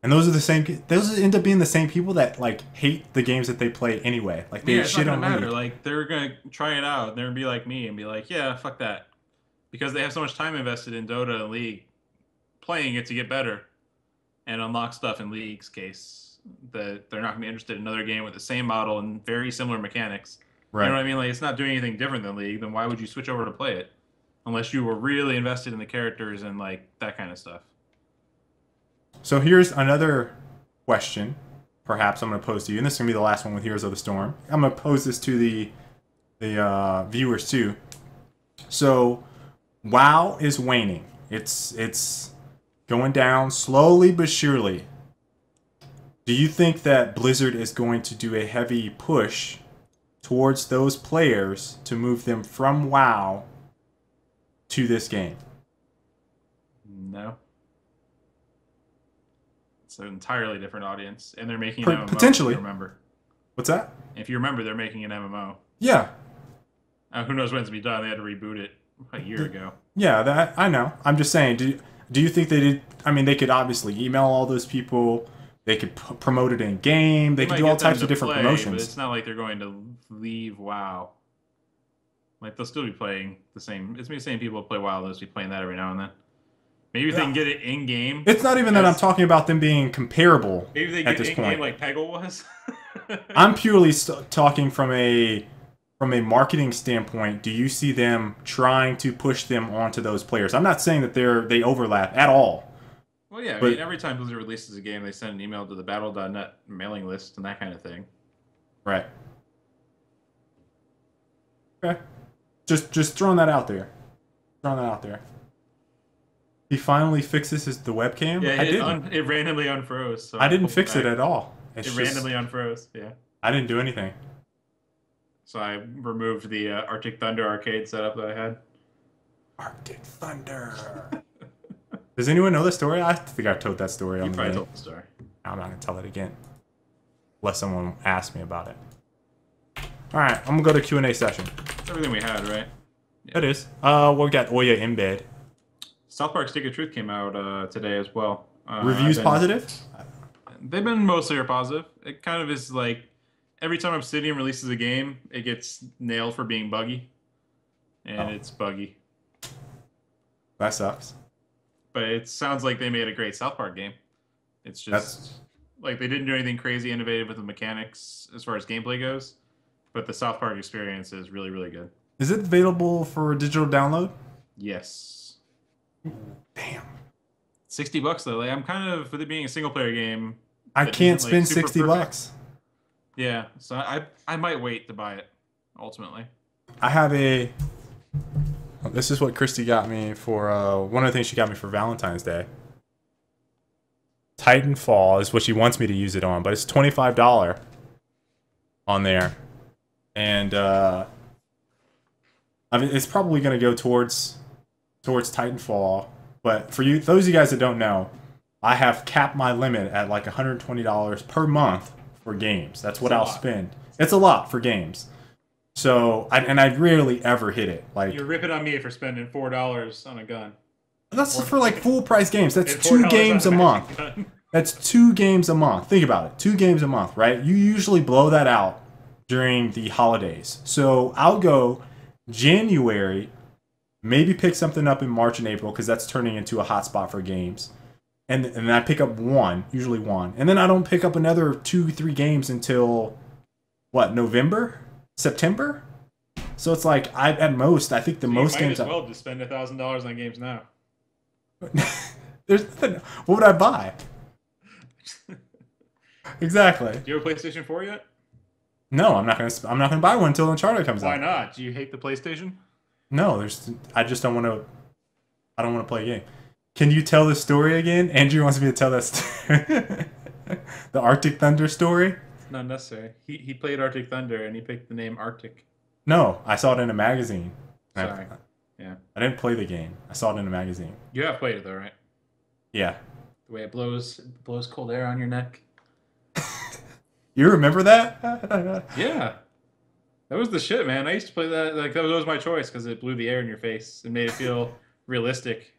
And those end up being the same people that like hate the games that they play anyway. Like they shit on matter. League. Like they're gonna try it out. They're gonna be like me and be like, yeah, fuck that, because they have so much time invested in Dota and League, playing it to get better, and unlock stuff in League's case that they're not gonna be interested in another game with the same model and very similar mechanics. Right. You know what I mean? Like it's not doing anything different than League. Then why would you switch over to play it? Unless you were really invested in the characters and like that kind of stuff. So here's another question, perhaps I'm going to pose to you, and this is going to be the last one with Heroes of the Storm. I'm going to pose this to the viewers too. So, WoW is waning. It's going down slowly but surely. Do you think that Blizzard is going to do a heavy push towards those players to move them from WoW to this game? No. It's an entirely different audience, and they're making an MMO. Potentially. If you remember. What's that? If you remember, they're making an MMO. Yeah. Who knows when it's going to be done? They had to reboot it a year ago. Yeah, that I know. I'm just saying, do you think they did? I mean, they could obviously email all those people. They could promote it in game. They could do all types of different promotions. But it's not like they're going to leave WoW. Like they'll still be playing the same. It's the same people who play WoW. They'll just be playing that every now and then. Maybe if they can get it in game. It's not even that I'm talking about them being comparable. Maybe they get it in game like Peggle was. I'm purely talking from a marketing standpoint. Do you see them trying to push them onto those players? I'm not saying that they overlap at all. Well, yeah. I mean, every time Blizzard releases a game, they send an email to the Battle.net mailing list and that kind of thing. Right. Okay. Just throwing that out there. He finally fixes the webcam? Yeah, I didn't. It randomly unfroze. So I didn't fix it at all. It randomly unfroze, yeah. I didn't do anything. So I removed the Arctic Thunder arcade setup that I had. Arctic Thunder. Does anyone know the story? I think I told that story. You probably told the story. I'm not going to tell it again. Unless someone asks me about it. Alright, I'm going to go to Q&A session. That's everything we had, right? Yeah. It is. We got Oya in bed. South Park Stick of Truth came out today as well. Reviews positive? They've been mostly positive. It kind of is like every time Obsidian releases a game, it gets nailed for being buggy. And it's buggy. That sucks. But it sounds like they made a great South Park game. It's just like they didn't do anything crazy innovative with the mechanics as far as gameplay goes. But the South Park experience is really, really good. Is it available for digital download? Yes. Damn. $60 though. Like, I'm kind of, with it being a single player game, I can't spend $60. Yeah, so I might wait to buy it ultimately. I have a. This is what Christy got me for. One of the things she got me for Valentine's Day. Titanfall is what she wants me to use it on, but it's $25 on there, and I mean it's probably going to go towards Titanfall. But for those of you guys that don't know, I have capped my limit at like $120 per month for games. That's what I'll spend. It's a lot for games. So, I rarely ever hit it. Like you're ripping on me for spending $4 on a gun. That's for like full price games. That's 2 games a month. That's 2 games a month. Think about it. 2 games a month, right? You usually blow that out during the holidays. So I'll go January, maybe pick something up in March and April because that's turning into a hotspot for games. And I pick up usually one. And then I don't pick up another 2-3 games until, what, November? September? So it's like, at most, I think the most games... You might as well just spend $1,000 on games now. There's nothing... What would I buy? Exactly. Do you have a PlayStation 4 yet? No, I'm not gonna buy one until Uncharted comes out. Why not? Do you hate the PlayStation? No, I just don't want to... I don't want to play a game. Can you tell the story again? Andrew wants me to tell that story. The Arctic Thunder story? Not necessary. He played Arctic Thunder and he picked the name Arctic. No, I saw it in a magazine. Sorry. Yeah. I didn't play the game. I saw it in a magazine. You have played it though, right? Yeah. The way it blows cold air on your neck. You remember that? Yeah. That was the shit, man. I used to play that. Like that was my choice because it blew the air in your face and made it feel realistic.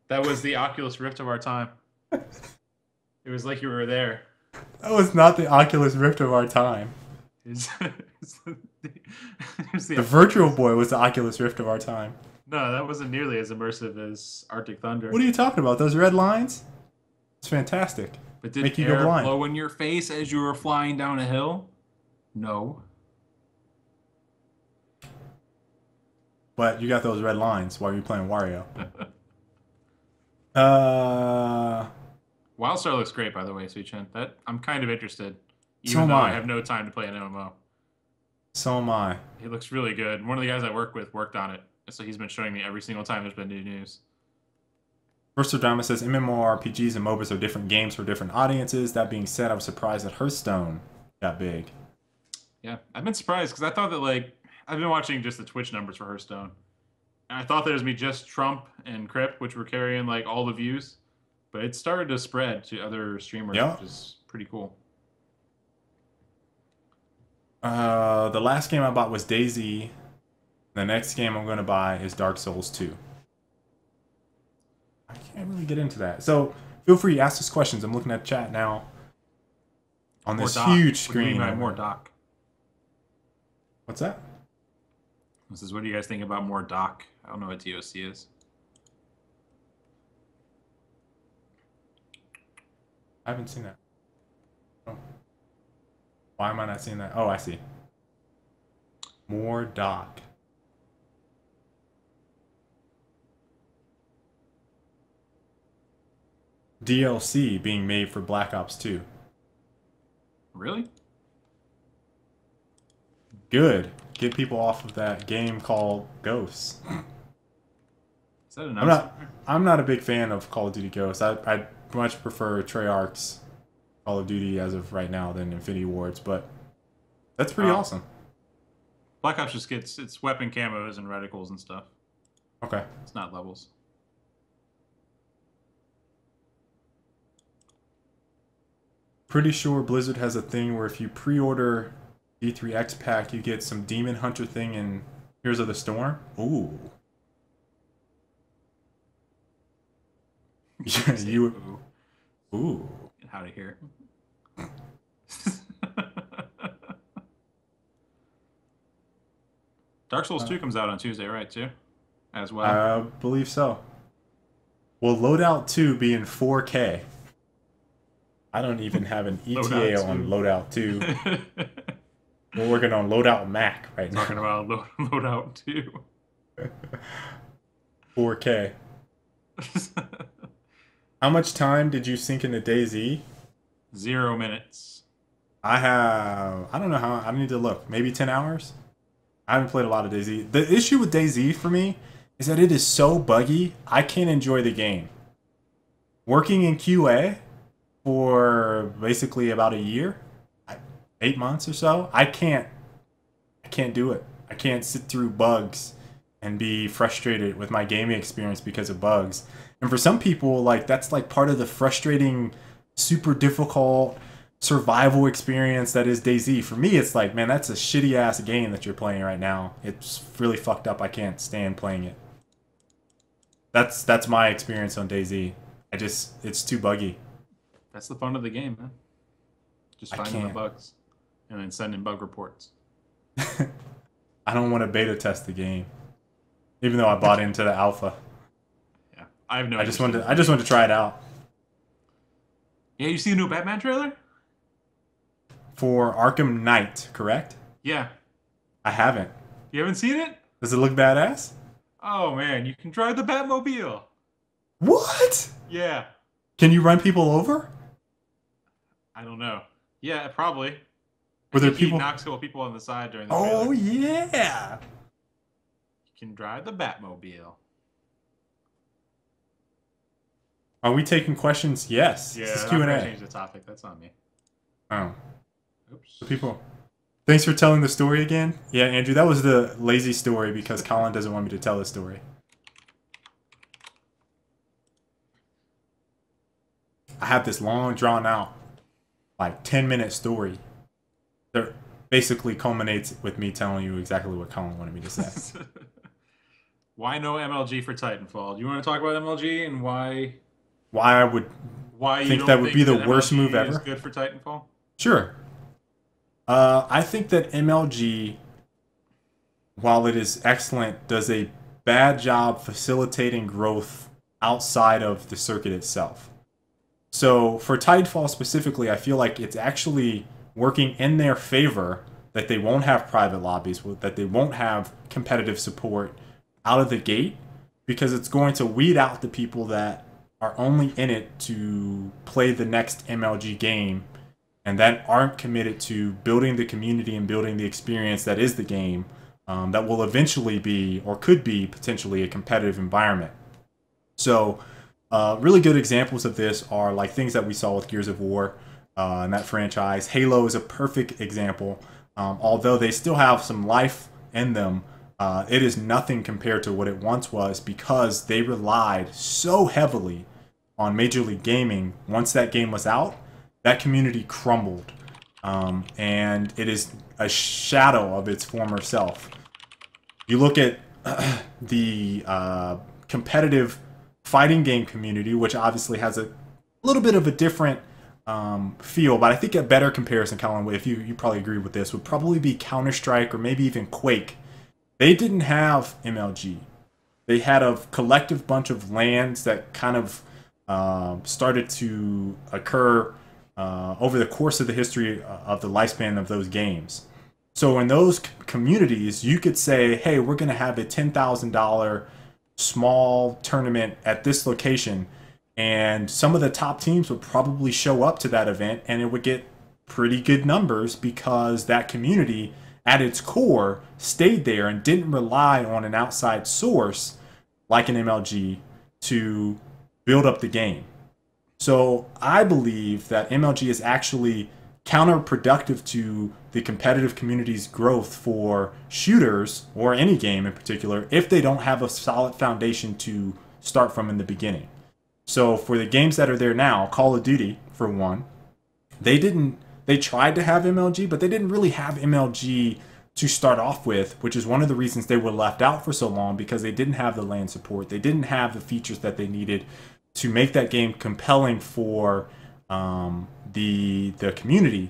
That was the Oculus Rift of our time. It was like you were there. That was not the Oculus Rift of our time. The Virtual Boy was the Oculus Rift of our time. No, that wasn't nearly as immersive as Arctic Thunder. What are you talking about? Those red lines? It's fantastic. But did Make you air go blind. blow in your face as you were flying down a hill? No. But you got those red lines while you're playing Wario. Wildstar looks great, by the way, Suichin. That I'm kind of interested, So even am though I I. have no time to play an MMO. So am I. It looks really good. One of the guys I work with worked on it, so he's been showing me every single time there's been new news. First Dama says MMORPGs and MOBAs are different games for different audiences. That being said, I was surprised that Hearthstone got big. Yeah, I've been surprised because I thought that I've been watching just the Twitch numbers for Hearthstone, and I thought that it was me just Trump and Crip, which were carrying like all the views, but it started to spread to other streamers, which is pretty cool. The last game I bought was DayZ. The next game I'm going to buy is Dark Souls 2. I can't really get into that. So feel free to ask us questions. I'm looking at chat now on this huge screen. More doc. What's that? This is what do you guys think about more doc? I don't know what DOC is. I haven't seen that. Oh. Why am I not seeing that? Oh, I see. More doc. DLC being made for Black Ops 2. Really? Good. Get people off of that game called Ghosts. Is that enough? I'm not a big fan of Call of Duty Ghosts. I much prefer Treyarch's Call of Duty as of right now than Infinity Ward's, but that's pretty awesome. Black Ops just gets its weapon camos and reticles and stuff. Okay. It's not levels. Pretty sure Blizzard has a thing where if you pre-order D3X pack, you get some Demon Hunter thing in Heroes of the Storm. Ooh. Yeah, you. Ooh. How to hear. Dark Souls 2 comes out on Tuesday, right, too? As well? I believe so. Will Loadout 2 be in 4K? I don't even have an ETA on Loadout 2. We're working on Loadout Mac right now. Talking about Loadout 2. 4K. How much time did you sink into DayZ? 0 minutes. I don't know how. I need to look. Maybe 10 hours? I haven't played a lot of DayZ. The issue with DayZ for me is that it is so buggy, I can't enjoy the game. Working in QA for basically about a year, 8 months or so, I can't do it. I can't sit through bugs and be frustrated with my gaming experience because of bugs. And for some people, like that's like part of the frustrating, super difficult survival experience that is DayZ. For me, it's like, man, that's a shitty ass game that you're playing right now. It's really fucked up. I can't stand playing it. That's my experience on DayZ. It's too buggy. That's the fun of the game, man. Just finding the bugs and then sending bug reports. I don't want to beta test the game, even though I bought into the alpha. Yeah, I have no. I just wanted to try it out. Yeah, you see the new Batman trailer? For Arkham Knight, correct? Yeah. I haven't. You haven't seen it? Does it look badass? Oh man, you can drive the Batmobile. What? Yeah. Can you run people over? I don't know. Yeah, probably. Were there people? He knocks people on the side during the trailer. trailer. Yeah. You can drive the Batmobile. Are we taking questions? Yes. Yeah, this is Q&A. I'm change the topic. That's on me. Oh. Oops. The people Thanks for telling the story again. Yeah, Andrew, that was the lazy story because Colin doesn't want me to tell the story. I have this long, drawn out, like 10-minute story that basically culminates with me telling you exactly what Colin wanted me to say. Why no MLG for Titanfall? Do you want to talk about MLG and why Why I would you think don't that would be the that worst MLG move is ever? good for Titanfall? Sure. I think that MLG, while it is excellent, does a bad job facilitating growth outside of the circuit itself. So for Titanfall specifically, I feel like it's actually working in their favor that they won't have private lobbies, that they won't have competitive support out of the gate, because it's going to weed out the people that are only in it to play the next MLG game and that aren't committed to building the community and building the experience that is the game, that will eventually be, or could be potentially, a competitive environment. So really good examples of this are like things that we saw with Gears of War in that franchise. Halo is a perfect example. Although they still have some life in them, it is nothing compared to what it once was, because they relied so heavily on Major League Gaming. Once that game was out, that community crumbled. And it is a shadow of its former self. You look at the competitive fighting game community, which obviously has a little bit of a different feel, but I think a better comparison, Colin, if you probably agree with this, would probably be Counter-Strike or maybe even Quake. They didn't have MLG. They had a collective bunch of LANs that kind of started to occur over the course of the history of the lifespan of those games. So in those communities, you could say, hey, we're going to have a $10,000 small tournament at this location, and some of the top teams would probably show up to that event, and it would get pretty good numbers because that community at its core stayed there and didn't rely on an outside source like an MLG to build up the game. So I believe that MLG is actually counterproductive to the competitive community's growth for shooters, or any game in particular, if they don't have a solid foundation to start from in the beginning. So for the games that are there now, Call of Duty, for one, they tried to have MLG, but they didn't really have MLG to start off with, which is one of the reasons they were left out for so long, because they didn't have the LAN support. They didn't have the features that they needed to make that game compelling for the community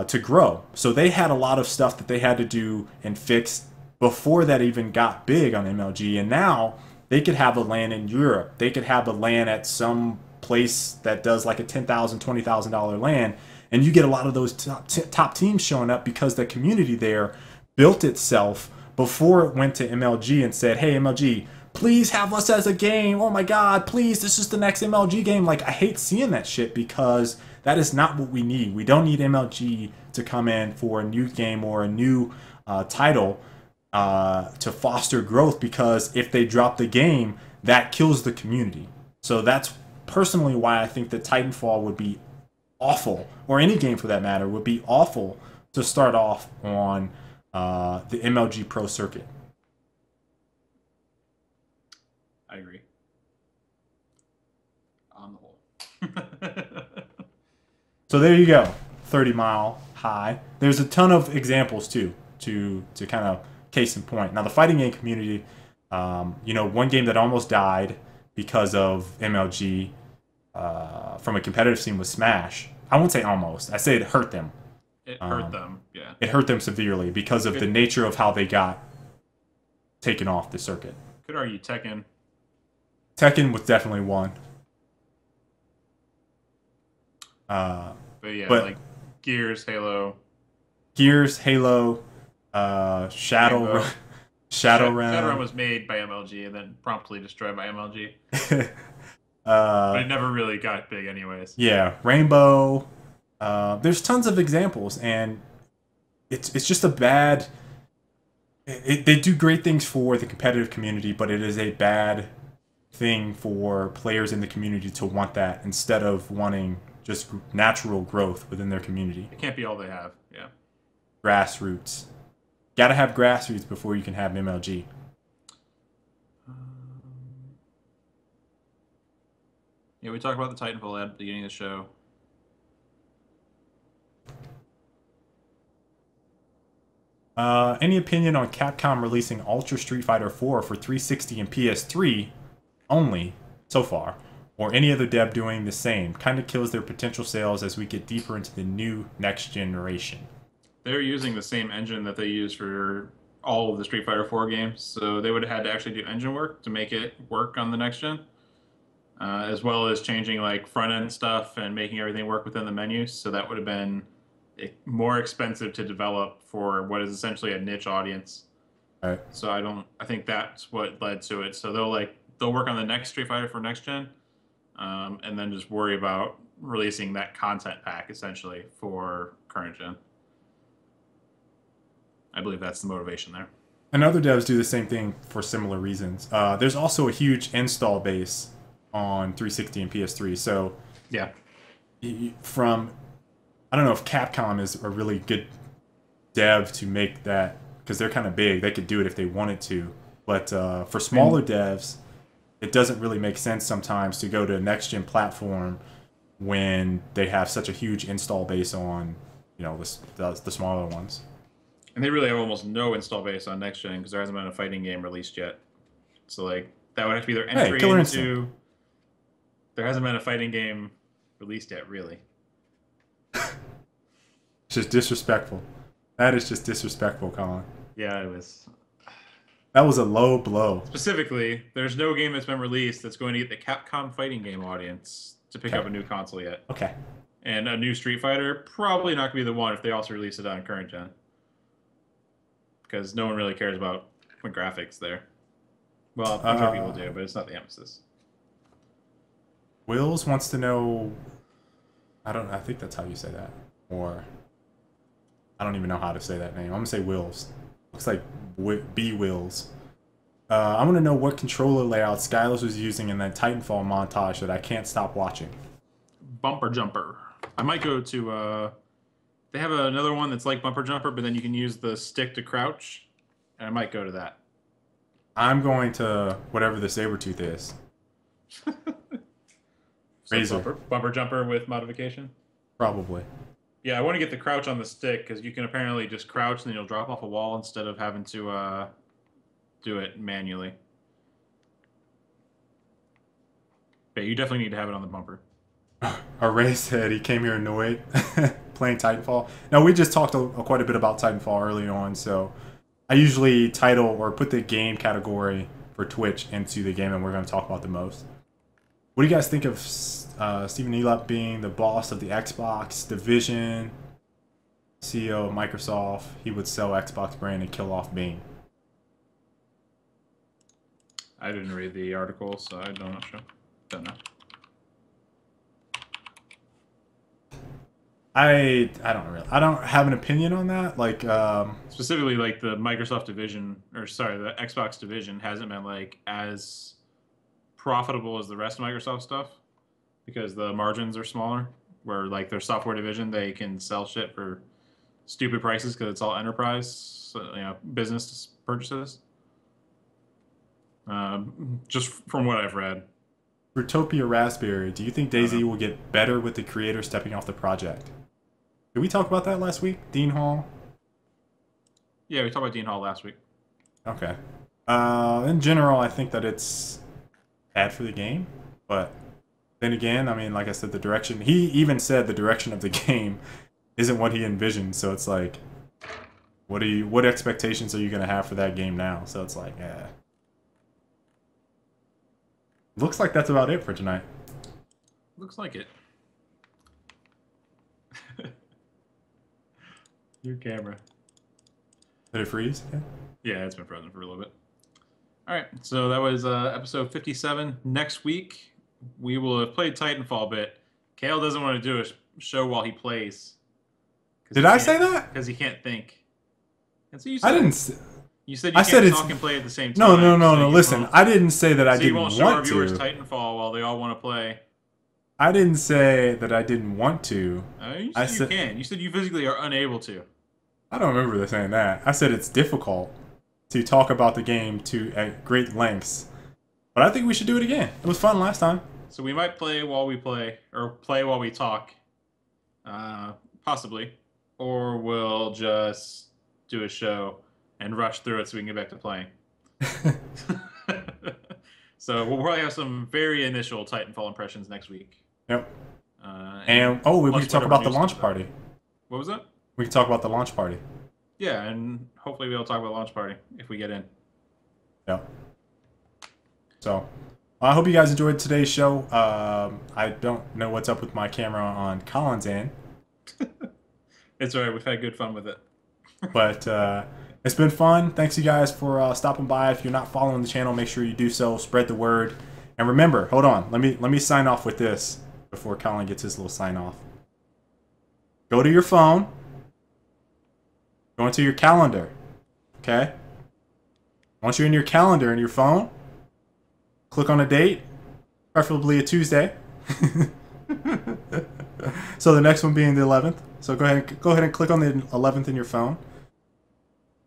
to grow. So they had a lot of stuff that they had to do and fix before that even got big on MLG. And now they could have a LAN in Europe. They could have a LAN at some place that does like a $10,000, $20,000 LAN, and you get a lot of those top teams showing up because the community there built itself before it went to MLG and said, hey, MLG, please have us as a game. Oh my God, please, this is the next MLG game. Like, I hate seeing that shit, because that is not what we need. We don't need MLG to come in for a new game or a new title to foster growth, because if they drop the game, that kills the community. So that's personally why I think that Titanfall would be awful, or any game for that matter, would be awful to start off on the MLG Pro circuit. I agree. On the whole. So there you go, 30 Mile High. There's a ton of examples too, to kind of case in point. Now the fighting game community, one game that almost died because of MLG from a competitive scene was Smash. I won't say almost. I say it hurt them. It hurt them, yeah. It hurt them severely because of the nature of how they got taken off the circuit. Could argue Tekken. Tekken was definitely one. But like Gears, Halo, Shadowrun. Shadowrun was made by MLG and then promptly destroyed by MLG. But it never really got big anyways. Yeah, Rainbow. There's tons of examples, and it's just a bad... They do great things for the competitive community, but it is a bad thing for players in the community to want that instead of wanting just natural growth within their community. It can't be all they have, yeah. grassroots? Gotta have grassroots before you can have MLG. Yeah, we talked about the Titanfall ad at the beginning of the show. Any opinion on Capcom releasing Ultra Street Fighter 4 for 360 and PS3 only so far, or any other dev doing the same? Kind of kills their potential sales as we get deeper into the new next generation. They're using the same engine that they use for all of the Street Fighter 4 games, so they would have had to actually do engine work to make it work on the next gen, as well as changing like front end stuff and making everything work within the menus. So that would have been more expensive to develop for what is essentially a niche audience. Right. So I think that's what led to it. So they'll work on the next Street Fighter for next gen, and then just worry about releasing that content pack essentially for current gen. I believe that's the motivation there. And other devs do the same thing for similar reasons. There's also a huge install base on 360 and PS3. So yeah, I don't know if Capcom is a really good dev to make that, because they're kind of big. They could do it if they wanted to. But for smaller devs, it doesn't really make sense sometimes to go to a next-gen platform when they have such a huge install base on, the smaller ones. And they really have almost no install base on next gen because there hasn't been a fighting game released yet. So like that would have to be their entry into. Instinct. There hasn't been a fighting game released yet, really. It's just disrespectful. That is just disrespectful, Colin. Yeah, it was. That was a low blow. Specifically, there's no game that's been released that's going to get the Capcom fighting game audience to pick up a new console yet. Okay. And a new Street Fighter, probably not going to be the one if they also release it on current gen. Because no one really cares about graphics there. Well, I'm sure people do, but it's not the emphasis. Wills wants to know... I think that's how you say that. Or... I don't even know how to say that name. I'm going to say Wills. Looks like B Wills. I want to know what controller layout Skyless was using in that Titanfall montage that I can't stop watching. Bumper Jumper. I might go to... They have another one that's like Bumper Jumper, but then you can use the stick to crouch. And I might go to that. I'm going to whatever the Sabretooth is. So bumper Jumper with modification? Probably. Yeah, I want to get the crouch on the stick, because you can apparently just crouch and then you'll drop off a wall instead of having to do it manually. But you definitely need to have it on the bumper. Ray said he came here annoyed playing Titanfall. Now, we just talked quite a bit about Titanfall early on, so I usually title or put the game category for Twitch into the game that we're going to talk about the most. What do you guys think of Stephen Elop being the boss of the Xbox division, CEO of Microsoft? He would sell Xbox brand and kill off Bing. I didn't read the article, so I don't know. Don't know. I don't have an opinion on that. Like specifically, like the Microsoft division, or sorry, the Xbox division hasn't been like as profitable as the rest of Microsoft stuff because the margins are smaller. Where like their software division, they can sell shit for stupid prices because it's all enterprise, business purchases. Just from what I've read. Rutopia Raspberry, do you think DayZ will get better with the creator stepping off the project? Did we talk about that last week? Dean Hall? Yeah, we talked about Dean Hall last week. Okay. In general, I think that it's bad for the game, but then again, I mean, like I said, the direction, he even said the direction of the game isn't what he envisioned, so it's like, what expectations are you going to have for that game now? So it's like, yeah. Looks like that's about it for tonight. Looks like it. Your camera. Did it freeze? Yeah, it's been frozen for a little bit. All right, so that was episode 57. Next week, we will have played Titanfall a bit. Kale doesn't want to do a show while he plays. Did I say that? Because he can't think. And so you said I didn't. You said you can't talk and play at the same time. No. Listen, I didn't say that I didn't want to. So you won't show our viewers Titanfall while they all want to play. I didn't say that I didn't want to. You said you can. You said you physically are unable to. I don't remember saying that. I said it's difficult to talk about the game at great lengths. But I think we should do it again. It was fun last time. So we might play while we play, or play while we talk, possibly, or we'll just do a show and rush through it so we can get back to playing. So we'll probably have some very initial Titanfall impressions next week. Yep. And we can talk about the launch party. What was that? We can talk about the launch party. Yeah, and hopefully we'll talk about the launch party if we get in. Yep. So, I hope you guys enjoyed today's show. I don't know what's up with my camera on Colin's end. It's alright, we've had good fun with it. But it's been fun. Thanks you guys for stopping by. If you're not following the channel, make sure you do so. Spread the word. And remember, hold on. Let me sign off with this before Colin gets his little sign off. Go to your phone. Go into your calendar. Okay? Once you're in your calendar in your phone, click on a date, preferably a Tuesday. So the next one being the 11th. So go ahead and click on the 11th in your phone.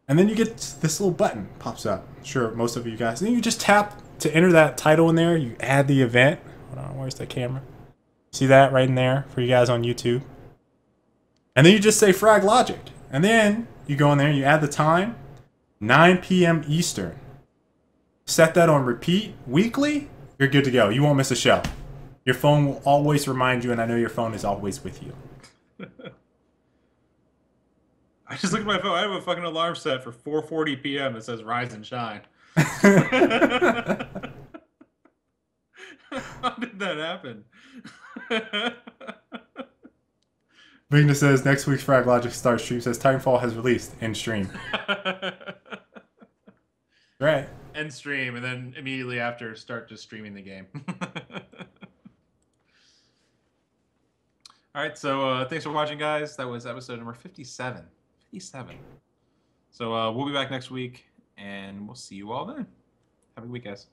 And then you get this little button pops up. Sure, most of you guys. And then you just tap to enter that title in there. You add the event. Hold on, where's the camera? See that right in there for you guys on YouTube? And then you just say Frag Logic. And then you go in there and you add the time, 9 p.m. Eastern. Set that on repeat weekly. You're good to go. You won't miss a show. Your phone will always remind you, and I know your phone is always with you. I just looked at my phone. I have a fucking alarm set for 4:40 p.m. that says "Rise and Shine." How did that happen? Vigna says next week's Frag Logic start stream says Titanfall has released end stream. Right. End stream, and then immediately after start just streaming the game. All right, so thanks for watching, guys. That was episode number 57. 57. So we'll be back next week, and we'll see you all then. Have a good week, guys.